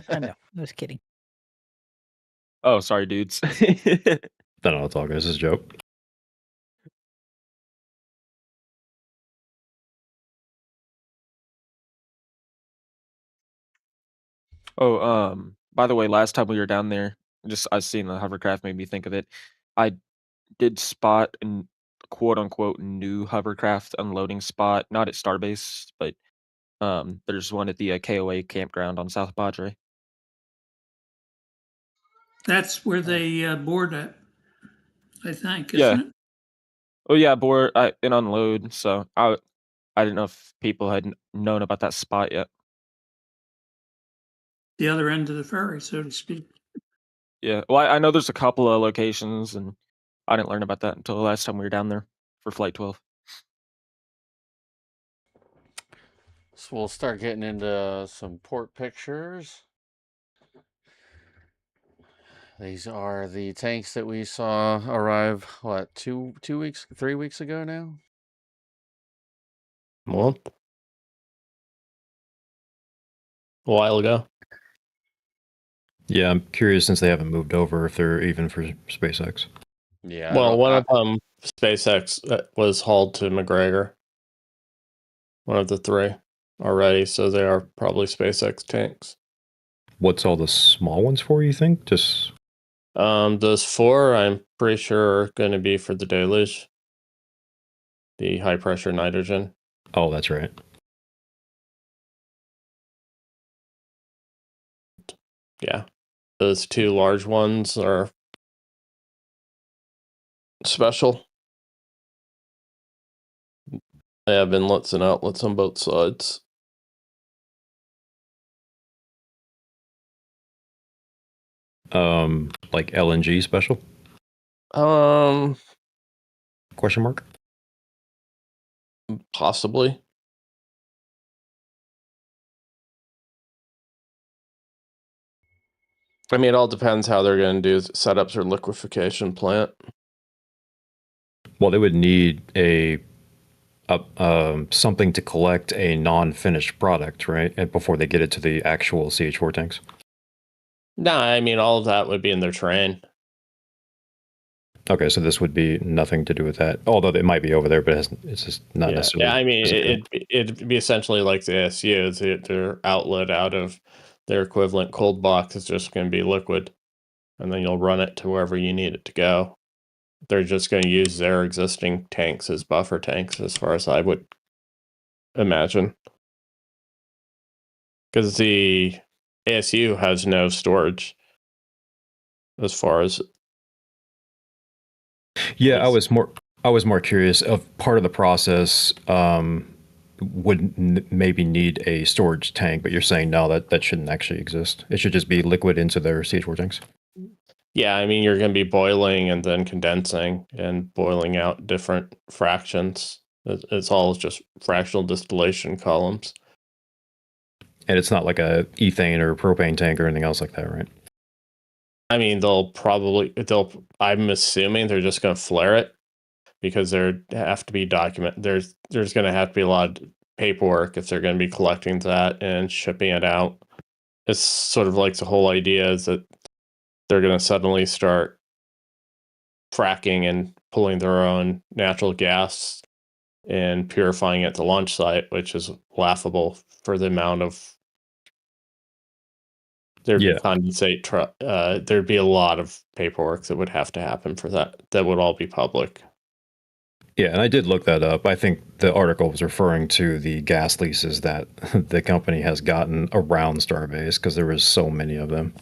I know. I was kidding. Oh, sorry, dudes. No, it's all good. This is a joke. Oh, by the way, last time we were down there, I seen the hovercraft made me think of it. I did spot a quote unquote new hovercraft unloading spot, not at Starbase, but there's one at the KOA campground on South Padre. That's where they board at, I think, Yeah. isn't it? Oh yeah, board and unload. So I didn't know if people had known about that spot yet. The other end of the ferry, so to speak. Yeah. Well, I know there's a couple of locations, and I didn't learn about that until the last time we were down there for Flight 12. So we'll start getting into some port pictures. These are the tanks that we saw arrive, what, 3 weeks ago now? Well, a while ago. Yeah, I'm curious since they haven't moved over if they're even for SpaceX. Yeah. Well, one of them, SpaceX, was hauled to McGregor. One of the 3 already, so they are probably SpaceX tanks. What's all the small ones for, you think? Just those 4, I'm pretty sure, are going to be for the deluge. The high pressure nitrogen. Oh, that's right. Yeah. Those 2 large ones are special. They have inlets and outlets on both sides. Like LNG special? Question mark? Possibly. I mean, it all depends how they're going to do setups or liquefaction plant. Well, they would need something to collect a non-finished product, right? And before they get it to the actual CH4 tanks. Nah, I mean, all of that would be in their train. Okay, so this would be nothing to do with that. Although it might be over there, but it's just not necessarily. Yeah, I mean, it'd be essentially like the ASU. Their outlet out of their equivalent cold box is just going to be liquid, and then you'll run it to wherever you need it to go. They're just going to use their existing tanks as buffer tanks, as far as I would imagine. Because the ASU has no storage, as far as. Yeah, I was more curious of part of the process would maybe need a storage tank, but you're saying no, that shouldn't actually exist. It should just be liquid into their CH4 tanks. Yeah, I mean, you're going to be boiling and then condensing and boiling out different fractions. It's all just fractional distillation columns. And it's not like a ethane or propane tank or anything else like that, right? I mean, I'm assuming they're just going to flare it, because there have to be there's going to have to be a lot of paperwork if they're going to be collecting that and shipping it out. It's sort of like the whole idea is that they're going to suddenly start fracking and pulling their own natural gas and purifying it at the launch site, which is laughable for the amount of there'd be condensate. There'd be a lot of paperwork that would have to happen for that. That would all be public. Yeah, and I did look that up. I think the article was referring to the gas leases that the company has gotten around Starbase, because there was so many of them.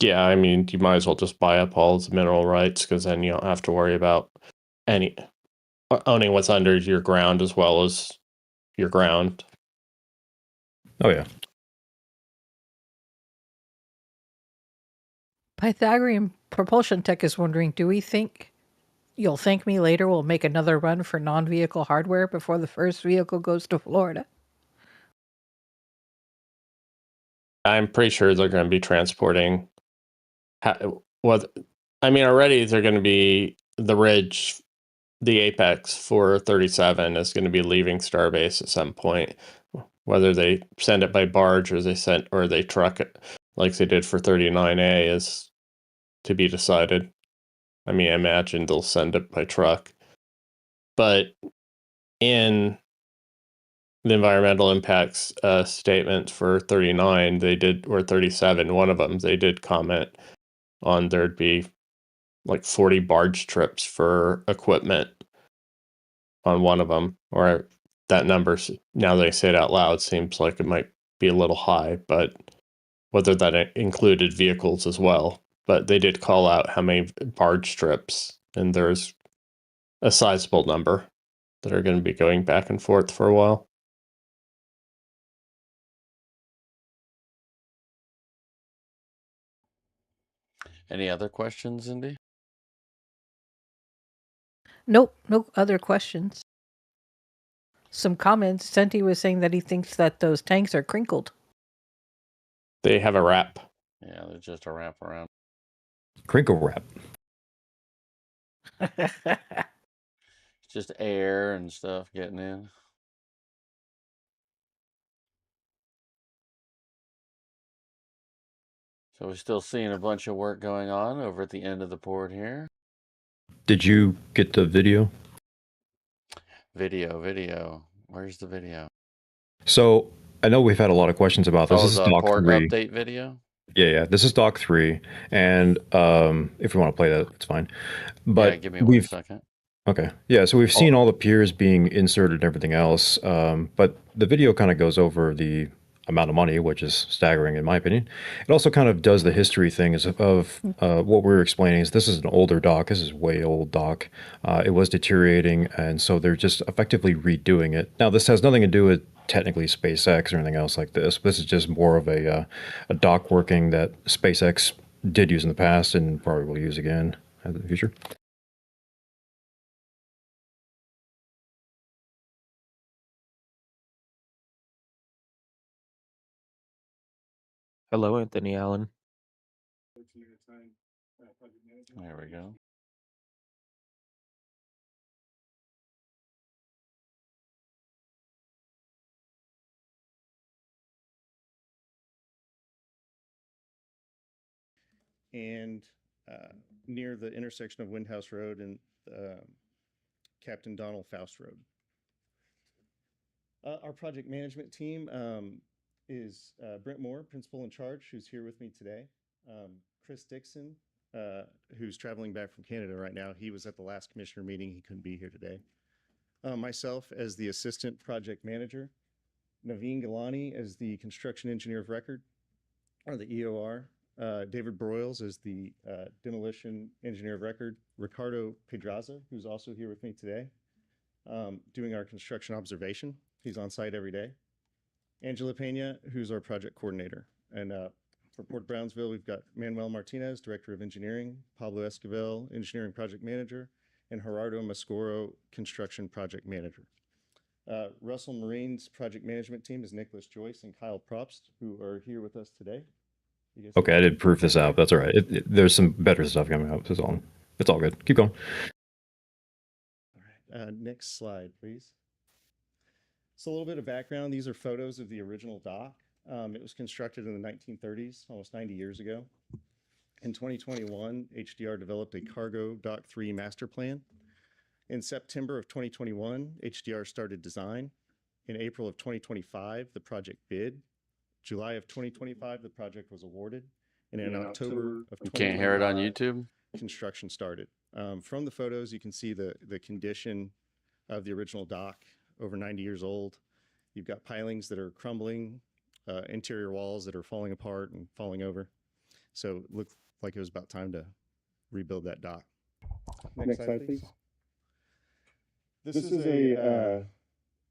Yeah, I mean, you might as well just buy up all the mineral rights, because then you don't have to worry about owning what's under your ground as well as your ground. Oh yeah. Pythagorean Propulsion Tech is wondering, do we think You'll Thank Me Later will make another run for non-vehicle hardware before the first vehicle goes to Florida? I'm pretty sure they're going to be transporting. Already they're going to be the Ridge, the Apex 437 is going to be leaving Starbase at some point. Whether they send it by barge or they truck it like they did for 39A is to be decided. I mean, I imagine they'll send it by truck. But in the environmental impacts statement for 39, they did, or 37, one of them, they did comment on there'd be like 40 barge trips for equipment on one of them, or that number, now that I say it out loud, seems like it might be a little high, but whether that included vehicles as well. But they did call out how many barge trips, and there's a sizable number that are going to be going back and forth for a while. Any other questions, Indy? Nope, no other questions. Some comments. Senti was saying that he thinks that those tanks are crinkled. They have a wrap. Yeah, they're just a wrap around. Crinkle wrap. Just air and stuff getting in. So we're still seeing a bunch of work going on over at the end of the port here. Did you get the video? Video. Where's the video? So I know we've had a lot of questions about this. Oh, This is the Doc port 3. update video? Yeah. This is Doc 3. And if you want to play that, it's fine. But yeah, give me 1 second. Okay. Yeah, so we've seen all the piers being inserted and everything else, but the video kind of goes over the amount of money, which is staggering in my opinion. It also kind of does the history thing of what we're explaining is this is an older dock. This is way old dock. It was deteriorating, and so they're just effectively redoing it. Now, this has nothing to do with technically SpaceX or anything else like this. This is just more of a dock working that SpaceX did use in the past and probably will use again in the future. Hello, Anthony Allen. There we go. And near the intersection of Windhouse Road and Captain Donald Faust Road. Our project management team is Brent Moore, principal in charge, who's here with me today. Chris Dixon, who's traveling back from Canada right now. He was at the last commissioner meeting. He couldn't be here today. Myself as the assistant project manager. Naveen Galani as the construction engineer of record, or the EOR. David Broyles is the demolition engineer of record. Ricardo Pedraza, who's also here with me today, doing our construction observation. He's on site every day. Angela Pena, who's our project coordinator. And for Port Brownsville, we've got Manuel Martinez, director of engineering, Pablo Esquivel, engineering project manager, and Gerardo Mascoro, construction project manager. Russell Marine's project management team is Nicholas Joyce and Kyle Probst, who are here with us today. Okay, I did proof this out. That's all right. There's some better stuff coming up. It's all good. Keep going. All right. Next slide, please. So a little bit of background. These are photos of the original dock. It was constructed in the 1930s, almost 90 years ago. In 2021, HDR developed a Cargo Dock 3 master plan. In September of 2021, HDR started design. In April of 2025, the project bid. July of 2025, the project was awarded. And in October of 2025, you can't hear it on YouTube? Construction started. From the photos, you can see the condition of the original dock, over 90 years old. You've got pilings that are crumbling, interior walls that are falling apart and falling over. So it looked like it was about time to rebuild that dock. Next slide, please. This is a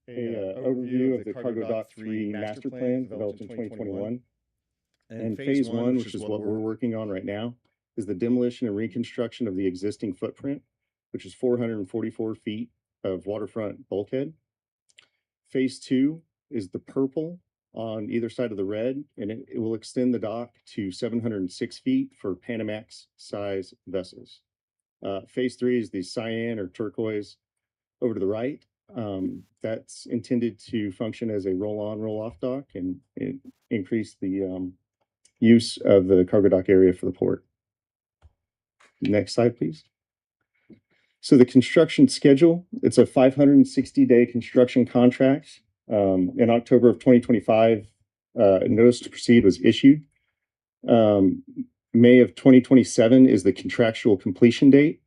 overview of the Cargo Dock 3 master plan developed in 2021. And phase 1, which is what we're working on right now, is the demolition and reconstruction of the existing footprint, which is 444 feet of waterfront bulkhead. Phase 2 is the purple on either side of the red, and it will extend the dock to 706 feet for Panamax size vessels. Phase 3 is the cyan or turquoise over to the right. That's intended to function as a roll-on, roll-off dock and increase the use of the cargo dock area for the port. Next slide, please. So the construction schedule, it's a 560-day construction contract In October of 2025, a notice to proceed was issued. May of 2027 is the contractual completion date.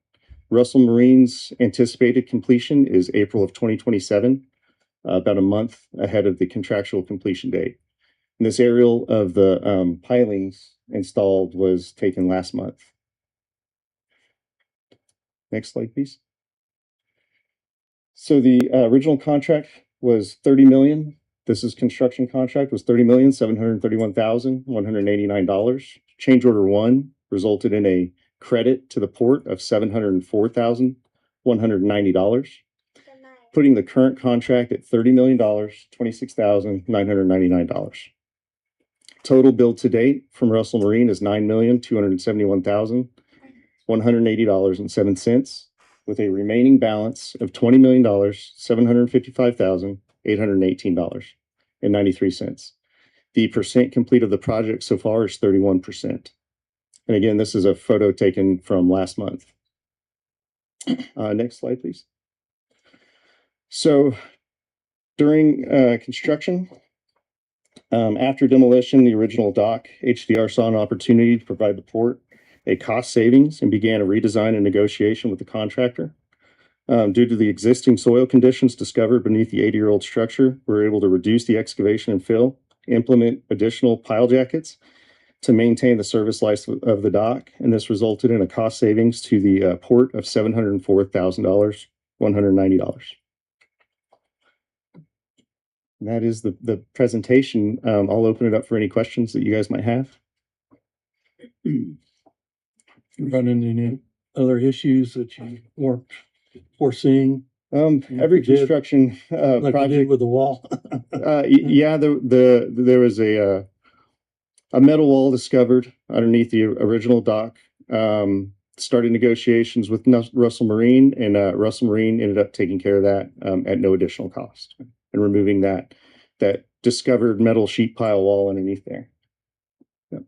Russell Marine's anticipated completion is April of 2027, about a month ahead of the contractual completion date. And this aerial of the pilings installed was taken last month. Next slide, please. So the original contract was $30 million. This is construction contract was $30,731,189. Change order 1 resulted in a credit to the port of $704,190, putting the current contract at $30 million, $26,999. Total billed to date from Russell Marine is $9,271,180.07, with a remaining balance of $20,755,818.93. The percent complete of the project so far is 31%. And again, this is a photo taken from last month. Next slide, please. So during construction, after demolition, the original dock, HDR saw an opportunity to provide the port a cost savings and began a redesign and negotiation with the contractor. Due to the existing soil conditions discovered beneath the 80-year-old structure, we were able to reduce the excavation and fill, implement additional pile jackets to maintain the service life of the dock, and this resulted in a cost savings to the port of $704,190. And that is the presentation. I'll open it up for any questions that you guys might have. Run into any other issues that you weren't foreseeing? Every construction like project with the wall. Yeah, there was a metal wall discovered underneath the original dock. Started negotiations with Russell Marine, and Russell Marine ended up taking care of that at no additional cost and removing that discovered metal sheet pile wall underneath there. Yep.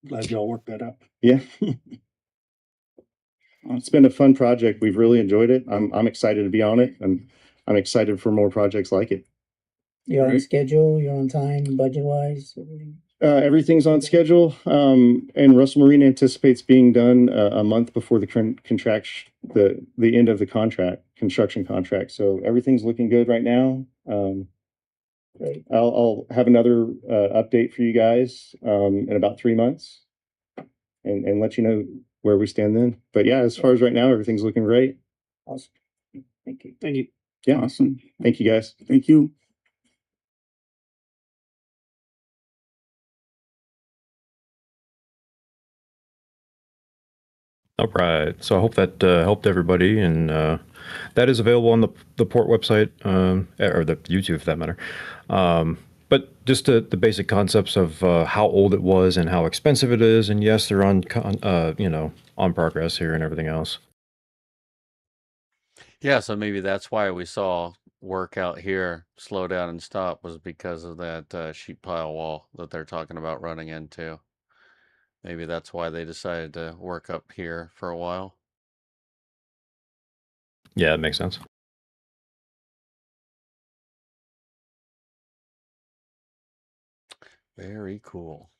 Glad y'all worked that out. Yeah. It's been a fun project. We've really enjoyed it. I'm excited to be on it, and I'm excited for more projects like it. You're on schedule, you're on time, budget-wise? Everything's on schedule, and Russell Marine anticipates being done a month before the the end of the construction contract. So everything's looking good right now. Great. I'll have another update for you guys in about 3 months, and let you know where we stand then. But yeah, as far as right now, everything's looking great. Awesome. Thank you. Thank you. Yeah. Awesome. Thank you, guys. Thank you. All right. So I hope that helped everybody, and that is available on the port website, or the YouTube for that matter. But just the basic concepts of how old it was and how expensive it is, and yes, they're on progress here and everything else. Yeah, so maybe that's why we saw work out here slow down and stop, was because of that sheet pile wall that they're talking about running into. Maybe that's why they decided to work up here for a while. Yeah, it makes sense. Very cool.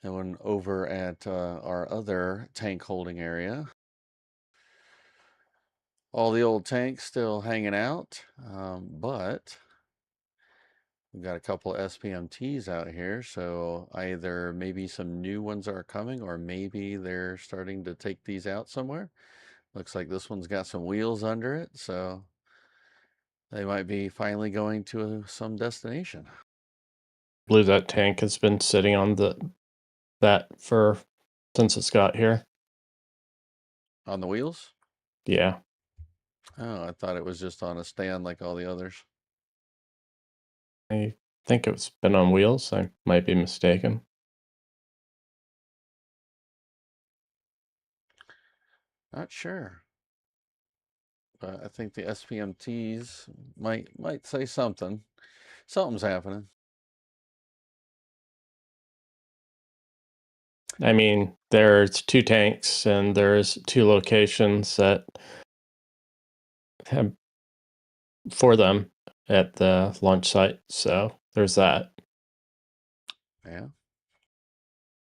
And when over at our other tank holding area, all the old tanks still hanging out, but we've got a couple of SPMTs out here, so either maybe some new ones are coming, or maybe they're starting to take these out somewhere. Looks like this one's got some wheels under it, so they might be finally going to some destination. I believe that tank has been sitting on that since it's got here. On the wheels? Yeah. Oh, I thought it was just on a stand like all the others. I think it's been on wheels. I might be mistaken. Not sure. But I think the SPMTs might say something. Something's happening. I mean, there's 2 tanks, and there's 2 locations that have for them. at the launch site. So there's that. Yeah.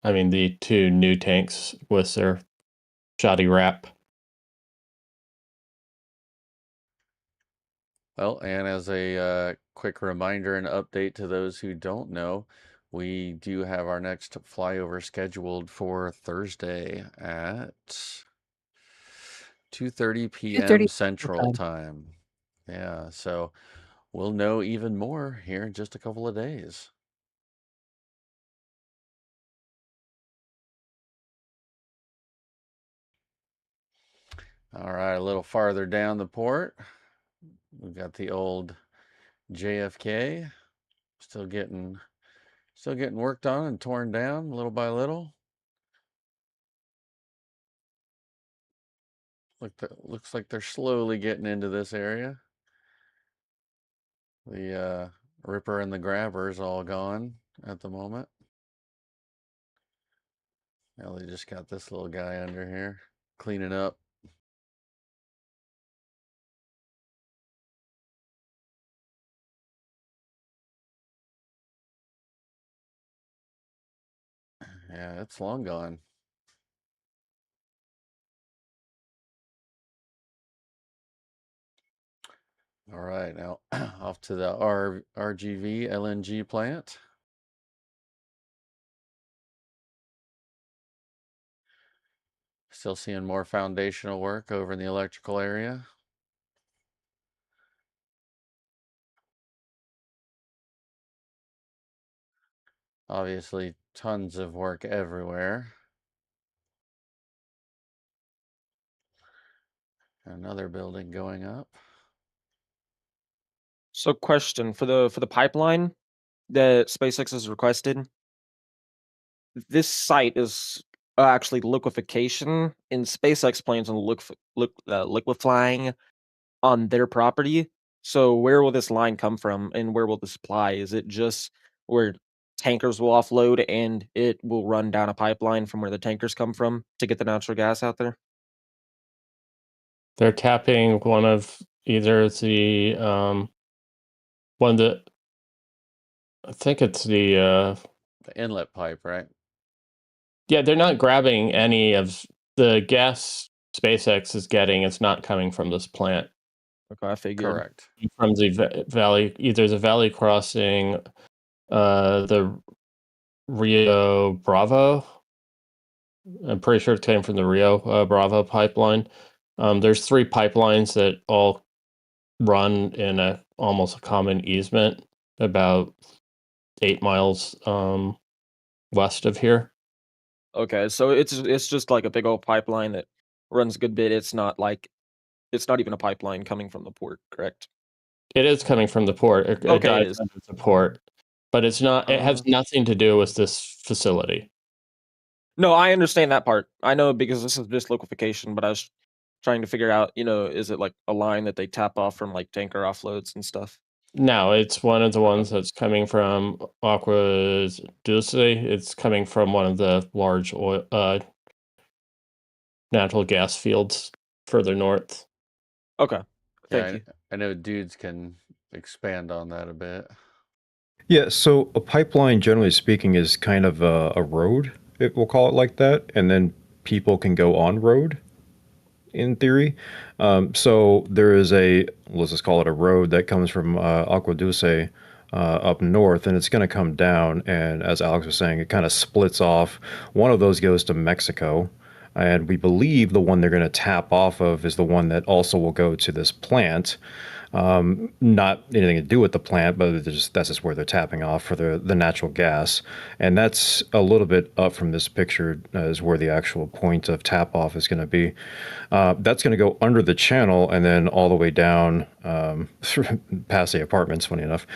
I mean, the 2 new tanks with their shoddy wrap. Well, and as a quick reminder and update to those who don't know, we do have our next flyover scheduled for Thursday at 2:30 p.m. 2:30 Central Time. Yeah, so we'll know even more here in just a couple of days. All right, a little farther down the port, we've got the old JFK still getting worked on and torn down little by little. Looks like they're slowly getting into this area. The ripper and the grabber is all gone at the moment. Now they just got this little guy under here cleaning up. Yeah, it's long gone. All right, now off to the RGV LNG plant. Still seeing more foundational work over in the electrical area. Obviously, tons of work everywhere. Another building going up. So, question for the pipeline that SpaceX has requested. This site is actually liquefaction, and SpaceX plans on liquefying on their property. So, where will this line come from, and where will the supply? Is it just where tankers will offload, and it will run down a pipeline from where the tankers come from to get the natural gas out there? They're tapping one of either the one that I think it's the inlet pipe, right? Yeah, they're not grabbing any of the gas SpaceX is getting. It's not coming from this plant. Okay, I figured. Correct. From the valley, either the Valley Crossing, the Rio Bravo. I'm pretty sure it came from the Rio Bravo pipeline. There's 3 pipelines that all run in almost a common easement, about 8 miles west of here. Okay, so it's just like a big old pipeline that runs a good bit. It's not even a pipeline coming from the port, correct? It is coming from the port. It Okay, it dives is. under the port, but it's not. It has nothing to do with this facility. No, I understand that part. I know because this is just liquefaction, but I was trying to figure out, is it like a line that they tap off from like tanker offloads and stuff? No, it's one of the ones that's coming from Aqua Dulce. It's coming from one of the large oil, natural gas fields further north. Okay, thank you. I know dudes can expand on that a bit. Yeah, so a pipeline, generally speaking, is kind of a road, we'll call it like that, and then people can go on road, in theory. So there is let's just call it a road that comes from Aqua Dulce up north, and it's going to come down, and as Alex was saying, it kind of splits off. One of those goes to Mexico, and we believe the one they're going to tap off of is the one that also will go to this plant. Not anything to do with the plant, but that's just where they're tapping off for the natural gas. And that's a little bit up from this picture is where the actual point of tap off is going to be. That's going to go under the channel and then all the way down past the apartments, funny enough,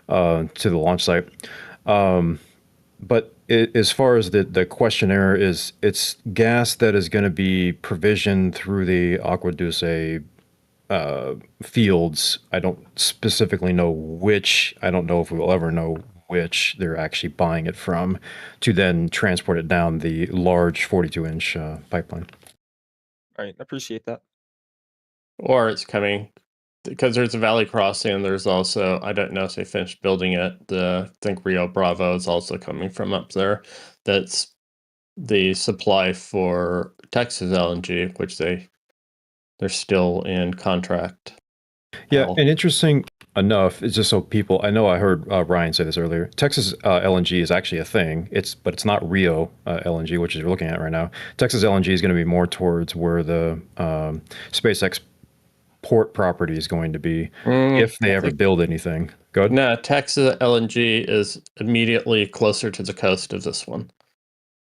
to the launch site. But as far as the questionnaire is, it's gas that is going to be provisioned through the Aqua Dulce fields. I don't specifically know which. I don't know if we will ever know which they're actually buying it from to then transport it down the large 42-inch pipeline. All right, appreciate that. Or it's coming because there's a valley crossing, and there's also, I don't know if they finished building it. I think Rio Bravo is also coming from up there. That's the supply for Texas LNG, which they're still in contract. Yeah, and interesting enough, it's just so people, I know I heard Ryan say this earlier. Texas LNG is actually a thing. But it's not Rio LNG, which you're looking at right now. Texas LNG is going to be more towards where the SpaceX port property is going to be if they ever build anything. Go ahead. No, Texas LNG is immediately closer to the coast of this one.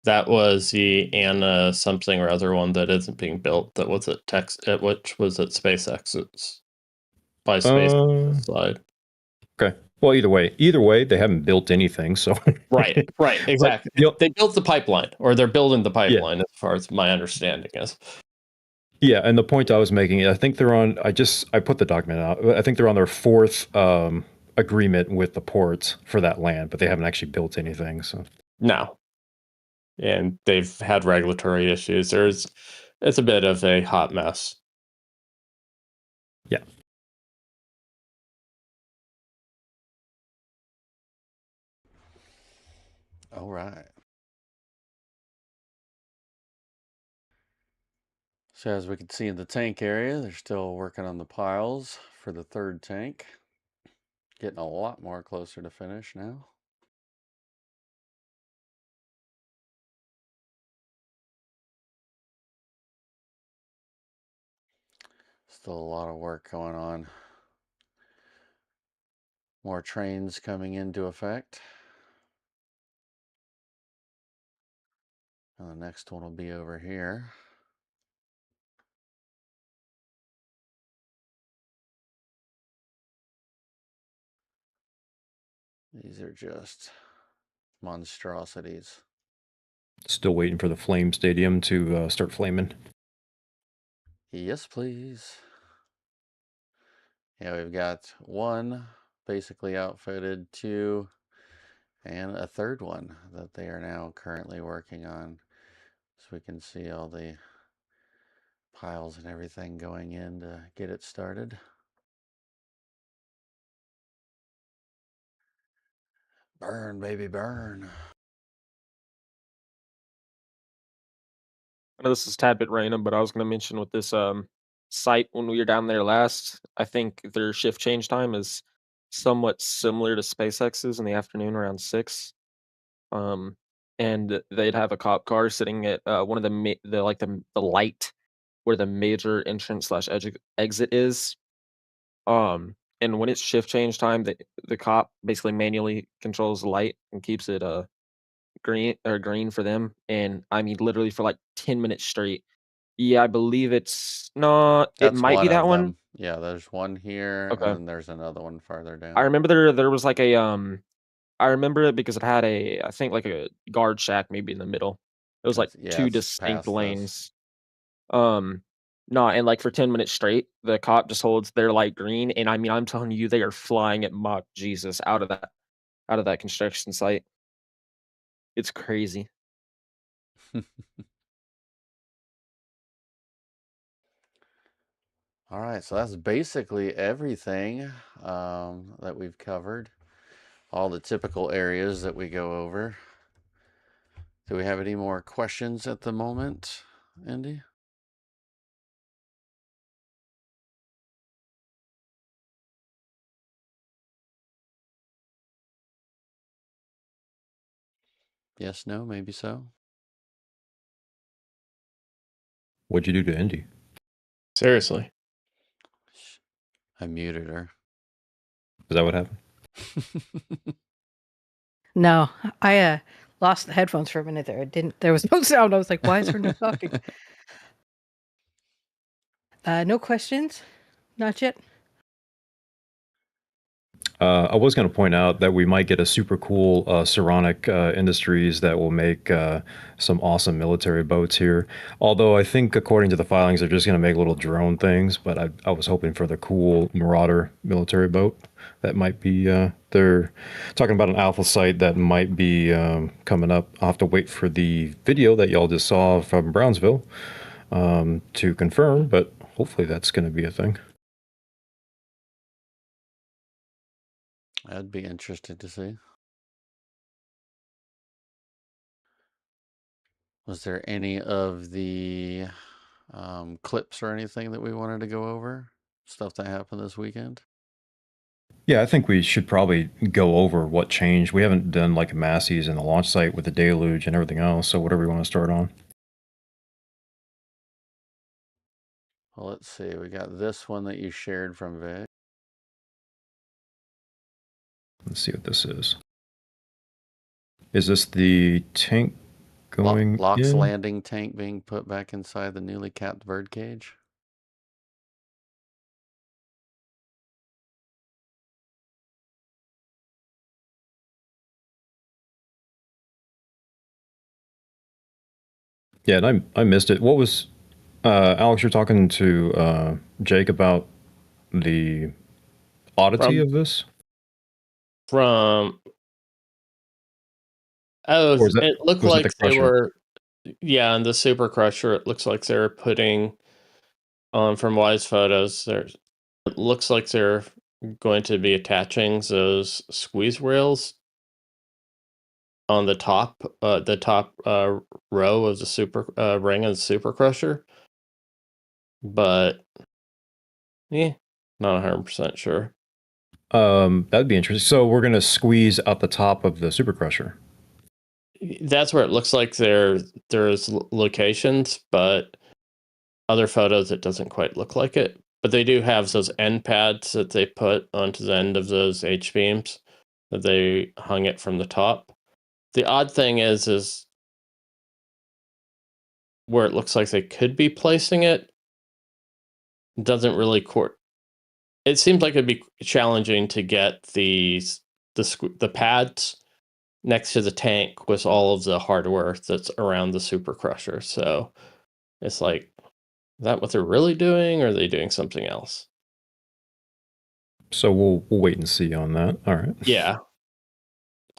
That was the Anna something or other one that isn't being built. That was at which was at SpaceX's by SpaceX side. Okay. Well, either way, they haven't built anything. So right, exactly. They built the pipeline, or they're building the pipeline, as far as my understanding is. Yeah, and the point I was making, I think they're on. I put the document out. I think they're on their fourth agreement with the ports for that land, but they haven't actually built anything. So no, and they've had regulatory issues. It's a bit of a hot mess. Yeah. All right. So as we can see in the tank area, they're still working on the piles for the third tank. Getting a lot more closer to finish now. Still a lot of work going on. More trains coming into effect. And the next one will be over here. These are just monstrosities. Still waiting for the Flame Stadium to start flaming. Yes, please. Yeah, we've got one basically outfitted, two, and a third one that they are now currently working on. So we can see all the piles and everything going in to get it started. Burn, baby, burn. I know this is a tad bit random, but I was going to mention with this site when we were down there last, I think their shift change time is somewhat similar to SpaceX's in the afternoon around 6. And they'd have a cop car sitting at one of the light where the major entrance slash exit is. And when it's shift change time, the cop basically manually controls the light and keeps it green for them. And I mean, literally for like 10 minutes straight. Yeah, I believe it's not. It That's might be one that of one. them. Yeah, there's one here, Okay. and then there's another one farther down. I remember there was like a I remember it because it had I think like a guard shack maybe in the middle. It was like Yeah, two it's distinct past this. lanes. No, and like for 10 minutes straight, the cop just holds their light green, and I mean, I'm telling you, they are flying at Mach Jesus out of that construction site. It's crazy. All right, so that's basically everything that we've covered. All the typical areas that we go over. Do we have any more questions at the moment, Andy? Yes, no, maybe so. What'd you do to Indy? Seriously. I muted her. Is that what happened? No, I lost the headphones for a minute there. There was no sound. I was like, why is her not talking? No questions? Not yet? I was going to point out that we might get a super cool Saronic Industries that will make some awesome military boats here. Although I think, according to the filings, they're just going to make little drone things. But I was hoping for the cool Marauder military boat that might be. They're talking about an alpha site that might be coming up. I'll have to wait for the video that y'all just saw from Brownsville to confirm. But hopefully that's going to be a thing. I'd be interested to see. Was there any of the clips or anything that we wanted to go over? Stuff that happened this weekend? Yeah, I think we should probably go over what changed. We haven't done like a Massey's and the launch site with the deluge and everything else, so whatever you want to start on. Well, let's see. We got this one that you shared from Vic. Let's see what this is. Is this the tank going Lock's in? landing tank being put back inside the newly capped bird cage? Yeah, and I missed it. What was Alex? You're talking to Jake about the oddity of this. From it looked like they were, yeah, in the Super Crusher. It looks like they're putting from Wise Photos. It looks like they're going to be attaching those squeeze rails on the top row of the super ring of the Super Crusher, but yeah, not 100% sure. That'd be interesting. So we're gonna squeeze out the top of the Super Crusher. That's where it looks like there's locations, but other photos it doesn't quite look like it. But they do have those end pads that they put onto the end of those H beams that they hung it from the top. The odd thing is where it looks like they could be placing it doesn't really it seems like it'd be challenging to get the pads next to the tank with all of the hardware that's around the Super Crusher. So it's like, is that what they're really doing, or are they doing something else? So we'll wait and see on that. All right. Yeah,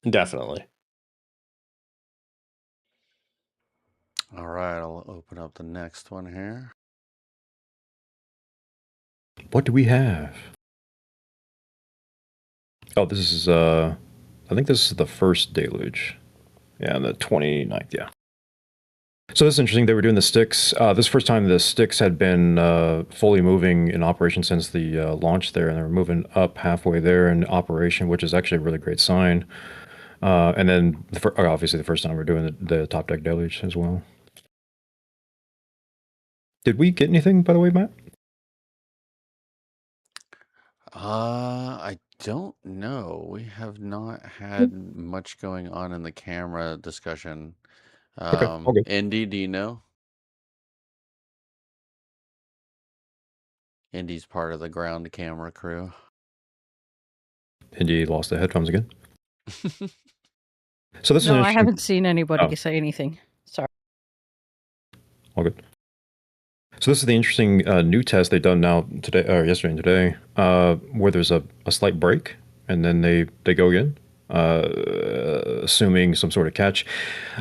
definitely. All right, I'll open up the next one here. What do we have? Oh, this is I think this is the first deluge. Yeah, the 29th, yeah. So that's interesting. They were doing the sticks. This is the first time the sticks had been fully moving in operation since the launch there, and they were moving up halfway there in operation, which is actually a really great sign. And then, obviously, the first time we're doing the top deck deluge as well. Did we get anything, by the way, Matt? I don't know. We have not had much going on in the camera discussion. Okay. Indy, do you know? Indy's part of the ground camera crew. Indy lost the headphones again. So this is I haven't seen anybody say anything. Sorry. All good. So this is the interesting new test they've done now today, or yesterday and today, where there's a slight break, and then they go again, assuming some sort of catch.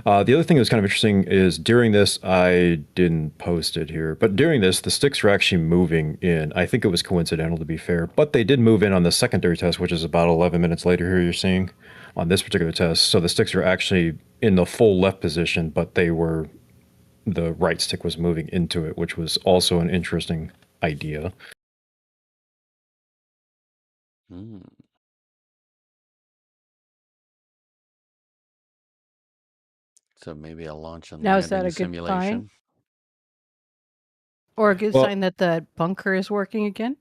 The other thing that was kind of interesting is during this, I didn't post it here, but during this, the sticks were actually moving in. I think it was coincidental, to be fair, but they did move in on the secondary test, which is about 11 minutes later here you're seeing on this particular test. So the sticks are actually in the full left position, but the right stick was moving into it, which was also an interesting idea. So maybe a launch and now, is that landing a good simulation. sign? Or a good sign that the bunker is working again?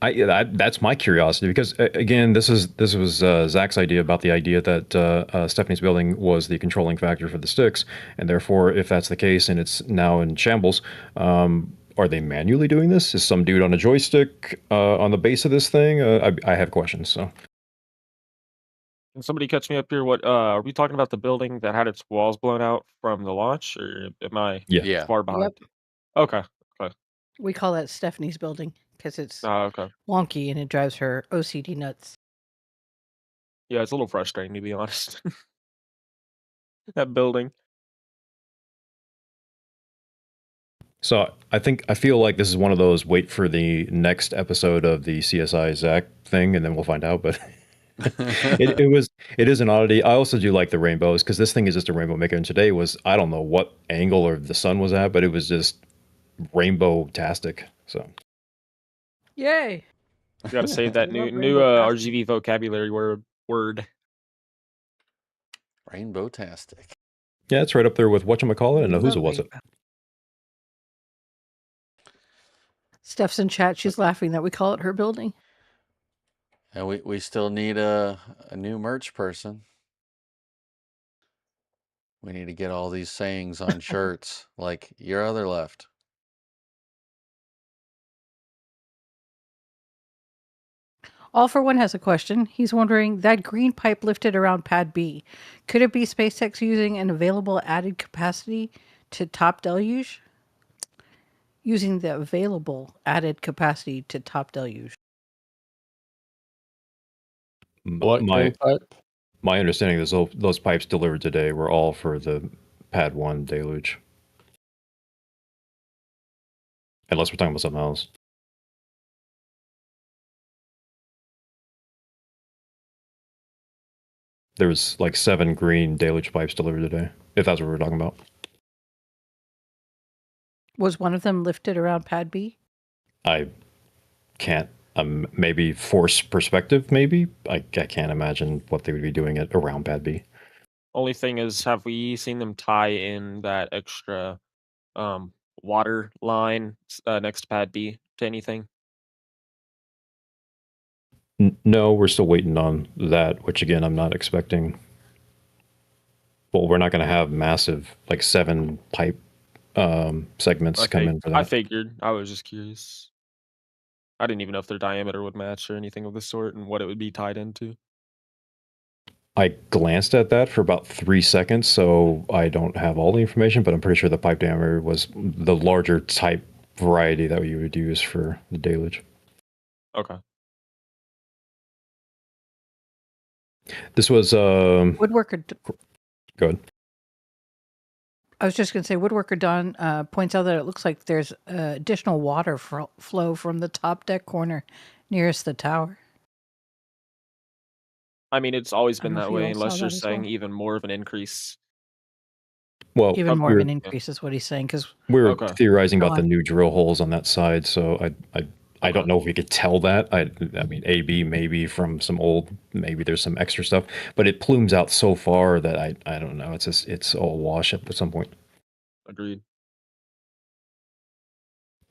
That's my curiosity, because again, this was Zach's idea about the idea that Stephanie's building was the controlling factor for the sticks, and therefore, if that's the case and it's now in shambles, are they manually doing this? Is some dude on a joystick on the base of this thing? I have questions. So, can somebody catch me up here? What are we talking about? The building that had its walls blown out from the launch, or am I far behind? Yep. Okay. We call that Stephanie's building because it's okay. wonky and it drives her OCD nuts. Yeah, it's a little frustrating, to be honest. That building. So I feel like this is one of those wait for the next episode of the CSI Zach thing, and then we'll find out. But it is an oddity. I also do like the rainbows because this thing is just a rainbow maker. And today was, I don't know what angle or the sun was at, but it was just rainbow-tastic. So Yay! You got to save that We love new rainbow-tastic. RGV vocabulary word. Rainbow-tastic. yeah, it's right up there with whatchamacallit and a who's Love what's it. rainbow. Steph's in chat. She's laughing that we call it her building. And we still need a new merch person. We need to get all these sayings on shirts, like your other left. All for One has a question. He's wondering, that green pipe lifted around Pad B, could it be SpaceX using an available added capacity to top deluge? Using the available added capacity to top deluge. What green pipe? My understanding is those pipes delivered today were all for the Pad 1 deluge. Unless we're talking about something else. There was like 7 green deluge pipes delivered today, if that's what we're talking about. Was one of them lifted around Pad B? I can't, maybe force perspective, maybe? I can't imagine what they would be doing it around Pad B. Only thing is, have we seen them tie in that extra water line next to Pad B to anything? No, we're still waiting on that, which again, I'm not expecting. Well, we're not going to have massive, like 7 pipe segments come in for that. I figured. I was just curious. I didn't even know if their diameter would match or anything of the sort and what it would be tied into. I glanced at that for about 3 seconds, so I don't have all the information, but I'm pretty sure the pipe diameter was the larger type variety that you would use for the deluge. Okay. This was Woodworker. Go ahead. I was just going to say, Woodworker Don points out that it looks like there's additional water flow from the top deck corner nearest the tower. I mean, it's always I been don't know that if you way, all saw unless you're that as saying well. even more of an increase. Well, Even more of an increase is what he's saying, because we're theorizing Go about the on. new drill holes on that side, so I don't know if we could tell that. I mean, AB maybe from some old, maybe there's some extra stuff, but it plumes out so far that I don't know. It's all wash at some point. Agreed.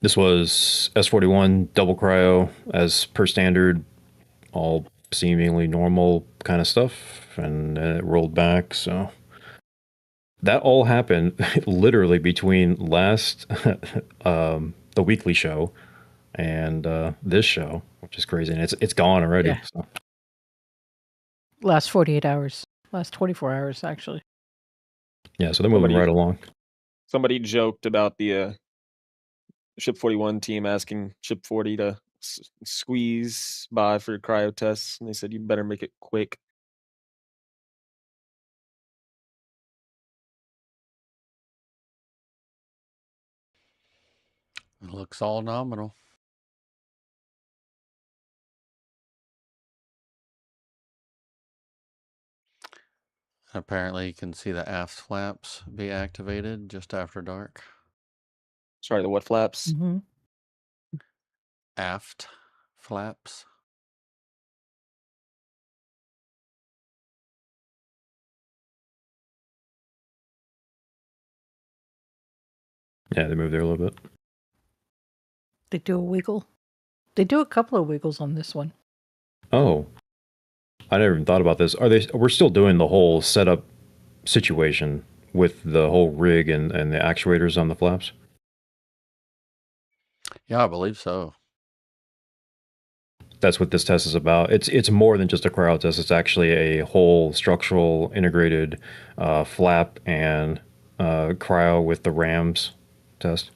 This was S41 double cryo as per standard, all seemingly normal kind of stuff, and then it rolled back. So that all happened literally between last the weekly show and this show, which is crazy, and it's gone already. Yeah. So. Last 48 hours. Last 24 hours, actually. Yeah, so they're moving right along. Somebody joked about the Ship 41 team asking Ship 40 to squeeze by for cryo tests, and they said, you better make it quick. It looks all nominal. Apparently, you can see the aft flaps be activated just after dark. Sorry, the what flaps? Mm-hmm. Aft flaps. Yeah, they moved there a little bit. They do a wiggle. They do a couple of wiggles on this one. Oh, I never even thought about this. We're still doing the whole setup situation with the whole rig and the actuators on the flaps? Yeah, I believe so. That's what this test is about. It's more than just a cryo test. It's actually a whole structural integrated flap and cryo with the rams test.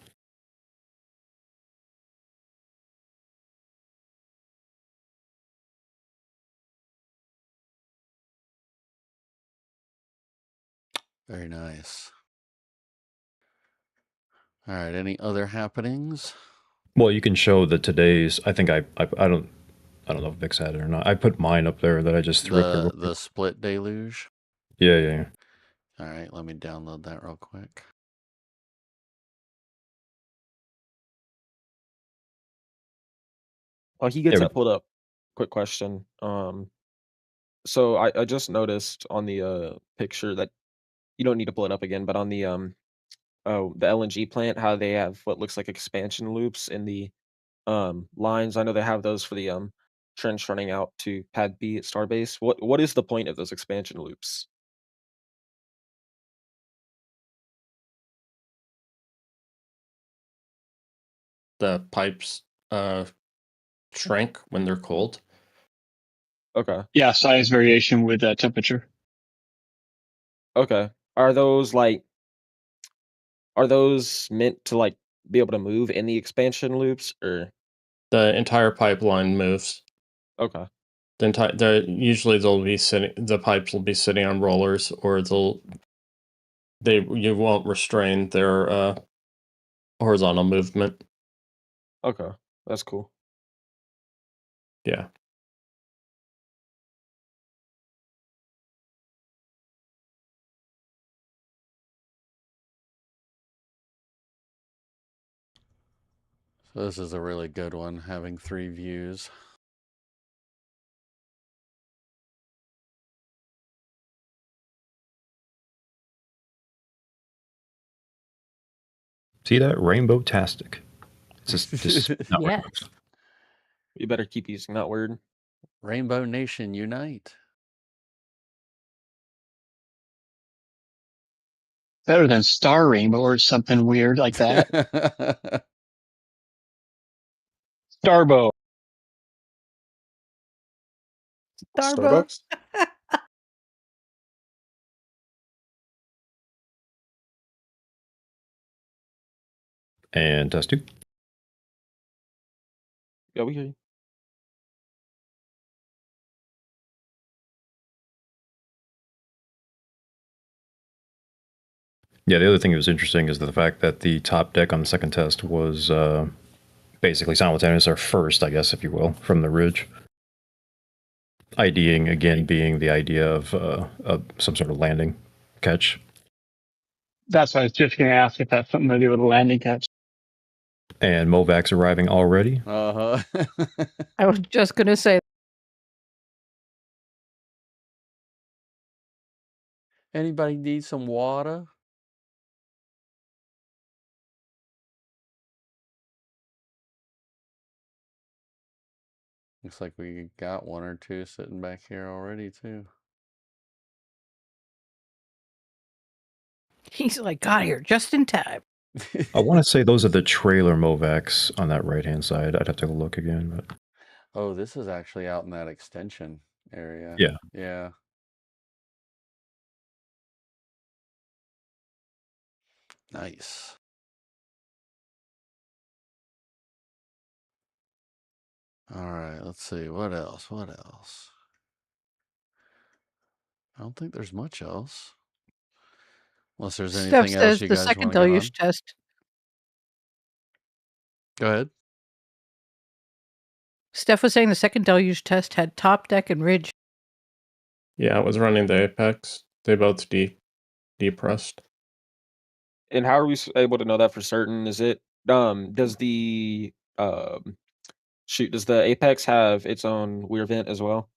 Very nice. All right, any other happenings? Well, you can show the today's. I think I I don't know if Vic's had it or not. I put mine up there that I just threw up there. The split deluge. Yeah. All right, let me download that real quick. While he gets that pulled up, quick question. So I just noticed on the picture that you don't need to pull it up again, but on the LNG plant, how they have what looks like expansion loops in the lines. I know they have those for the trench running out to pad B at Starbase. What is the point of those expansion loops? The pipes shrink when they're cold. Okay. Yeah, size variation with temperature. Okay. Are those meant to like be able to move in the expansion loops, or the entire pipeline moves? Okay. Usually they'll be sitting. The pipes will be sitting on rollers, or you won't restrain their horizontal movement. Okay, that's cool. Yeah. So this is a really good one, having 3 views. See that? Rainbow-tastic. It's just not Yes. You better keep using that word. Rainbow Nation unite. Better than Star Rainbow or something weird like that. Starbow. Starbucks. And test 2. Yeah, we hear you. Yeah, the other thing that was interesting is the fact that the top deck on the second test was basically simultaneous, or first, I guess, if you will, from the ridge. IDing, again, being the idea of some sort of landing catch. That's what I was just going to ask, if that's something to do with a landing catch. And Movac's arriving already. Uh-huh. I was just going to say. Anybody need some water? Looks like we got 1 or 2 sitting back here already, too. He's like, got here just in time. I want to say those are the trailer Movacs on that right-hand side. I'd have to look again. But... Oh, this is actually out in that extension area. Yeah. Yeah. Nice. All right, let's see. What else? I don't think there's much else. Unless there's anything else you guys want to get on. The second deluge test. Go ahead. Steph was saying the second deluge test had top deck and ridge. Yeah, it was running the apex. They both depressed. And how are we able to know that for certain? Is it does the does the apex have its own weir vent as well?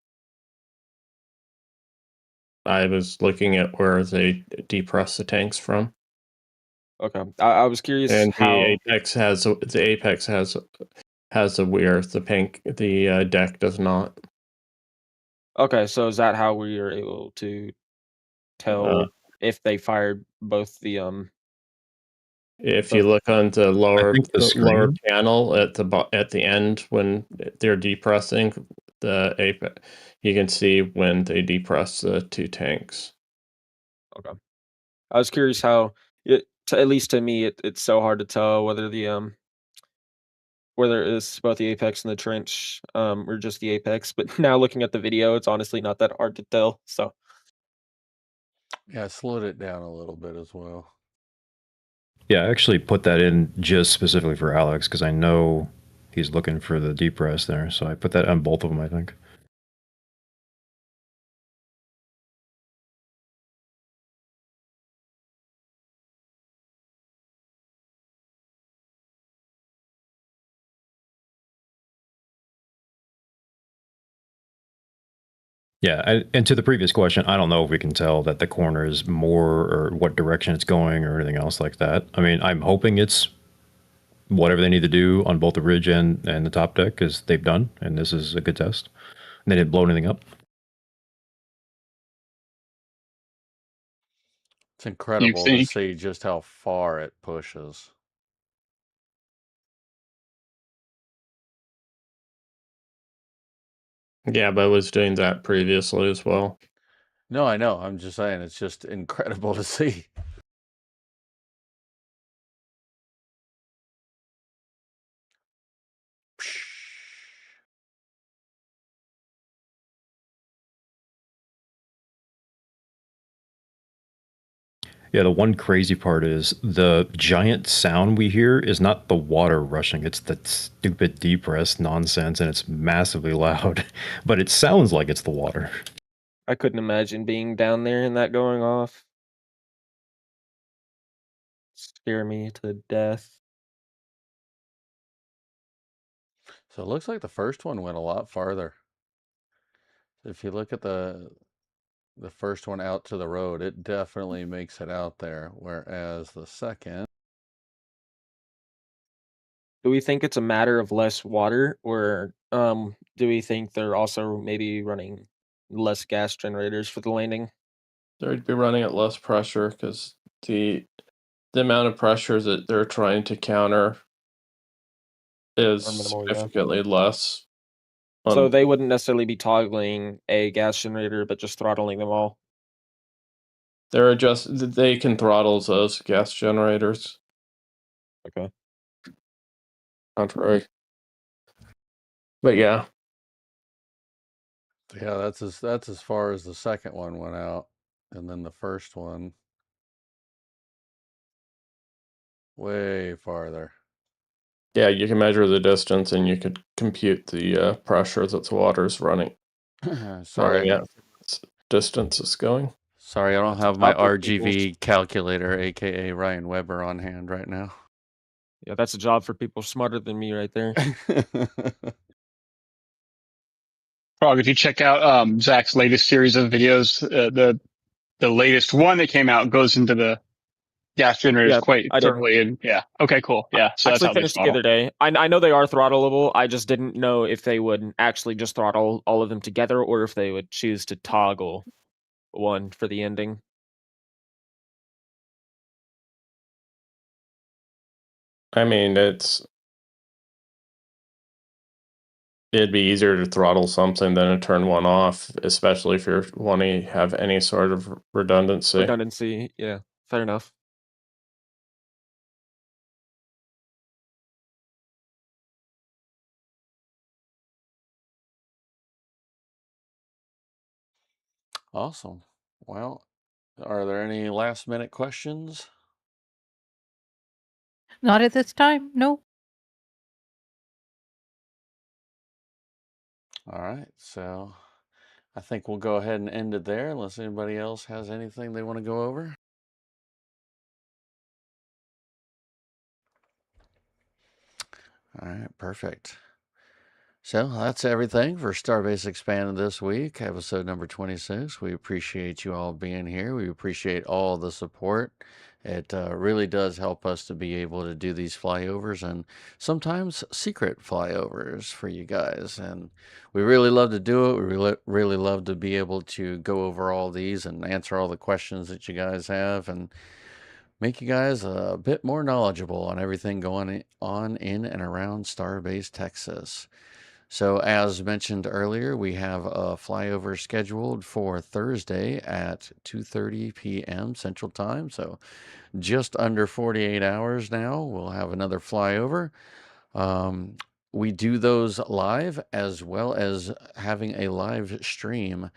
I was looking at where they depress the tanks from. Okay, I was curious. And how... the apex has a weir. The deck does not. Okay, so is that how we are able to tell if they fired both the If you look on the lower panel at the end when they're depressing the apex, you can see when they depress the 2 tanks. Okay, I was curious how at least to me it's so hard to tell whether whether it's both the apex and the trench or just the apex. But now looking at the video, it's honestly not that hard to tell. So yeah, I slowed it down a little bit as well. Yeah, I actually put that in just specifically for Alex because I know he's looking for the deep rest there. So I put that on both of them, I think. Yeah, and to the previous question, I don't know if we can tell that the corner is more or what direction it's going or anything else like that. I mean, I'm hoping it's whatever they need to do on both the ridge and the top deck, because they've done, and this is a good test. And they didn't blow anything up. It's incredible to see just how far it pushes. Yeah, but it was doing that previously as well. No, I know. I'm just saying it's just incredible to see. Yeah, the one crazy part is the giant sound we hear is not the water rushing. It's the stupid deep rest nonsense, and it's massively loud. But it sounds like it's the water. I couldn't imagine being down there and that going off. Scare me to death. So it looks like the first one went a lot farther. If you look at the first one out to the road, it definitely makes it out there, whereas the second... Do we think it's a matter of less water, or do we think they're also maybe running less gas generators for the landing? They'd be running at less pressure because the amount of pressure that they're trying to counter is minimal, yeah. significantly less. So they wouldn't necessarily be toggling a gas generator, but just throttling them all. They can throttle those gas generators. Okay. Contrary. But yeah. Yeah, that's as far as the second one went out, and then the first one way farther. Yeah, you can measure the distance and you could compute the pressure that the water's running. Sorry. Running at distance is going. Sorry, I don't have my RGV calculator, aka Ryan Weber, on hand right now. Yeah, that's a job for people smarter than me right there. Frog, if you check out Zach's latest series of videos, the latest one that came out goes into the gas generators quite thoroughly. And yeah, okay, cool. Yeah, so that's actually how they finished the throttle. other day. I know they are throttleable. I just didn't know if they would actually just throttle all of them together, or if they would choose to toggle one for the ending. I mean, it'd be easier to throttle something than to turn one off, especially if you're wanting to have any sort of redundancy. Redundancy, yeah, fair enough. Awesome. Well, are there any last minute questions? Not at this time, no. All right, so I think we'll go ahead and end it there unless anybody else has anything they want to go over. All right, perfect. So that's everything for Starbase Xpanded this week, episode number 26. We appreciate you all being here. We appreciate all the support. It really does help us to be able to do these flyovers and sometimes secret flyovers for you guys. And we really love to do it. We really love to be able to go over all these and answer all the questions that you guys have and make you guys a bit more knowledgeable on everything going on in and around Starbase, Texas. So as mentioned earlier, we have a flyover scheduled for Thursday at 2:30 p.m. Central Time. So just under 48 hours now, we'll have another flyover. We do those live as well as having a live stream,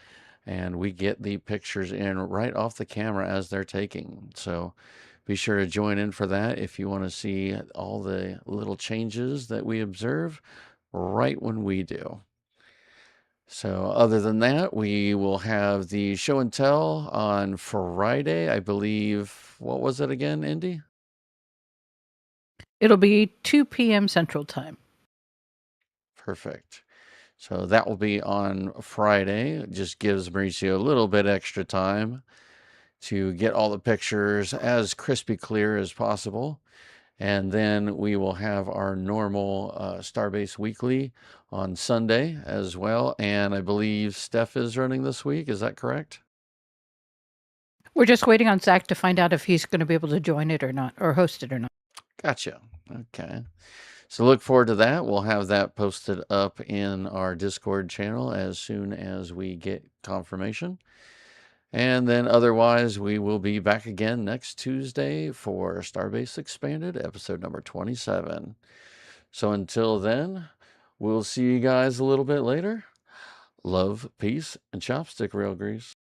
and we get the pictures in right off the camera as they're taking. So be sure to join in for that if you want to see all the little changes that we observe right when we do. So other than that, we will have the show and tell on Friday, I believe. What was it again, Indy? It'll be 2 p.m. Central Time. Perfect. So that will be on Friday. It just gives Mauricio a little bit extra time to get all the pictures as crispy clear as possible. And then we will have our normal Starbase Weekly on Sunday as well. And I believe Steph is running this week. Is that correct? We're just waiting on Zach to find out if he's going to be able to join it or not, or host it or not. Gotcha. Okay. So look forward to that. We'll have that posted up in our Discord channel as soon as we get confirmation. And then otherwise, we will be back again next Tuesday for Starbase Expanded, episode number 27. So until then, we'll see you guys a little bit later. Love, peace, and chopstick rail grease.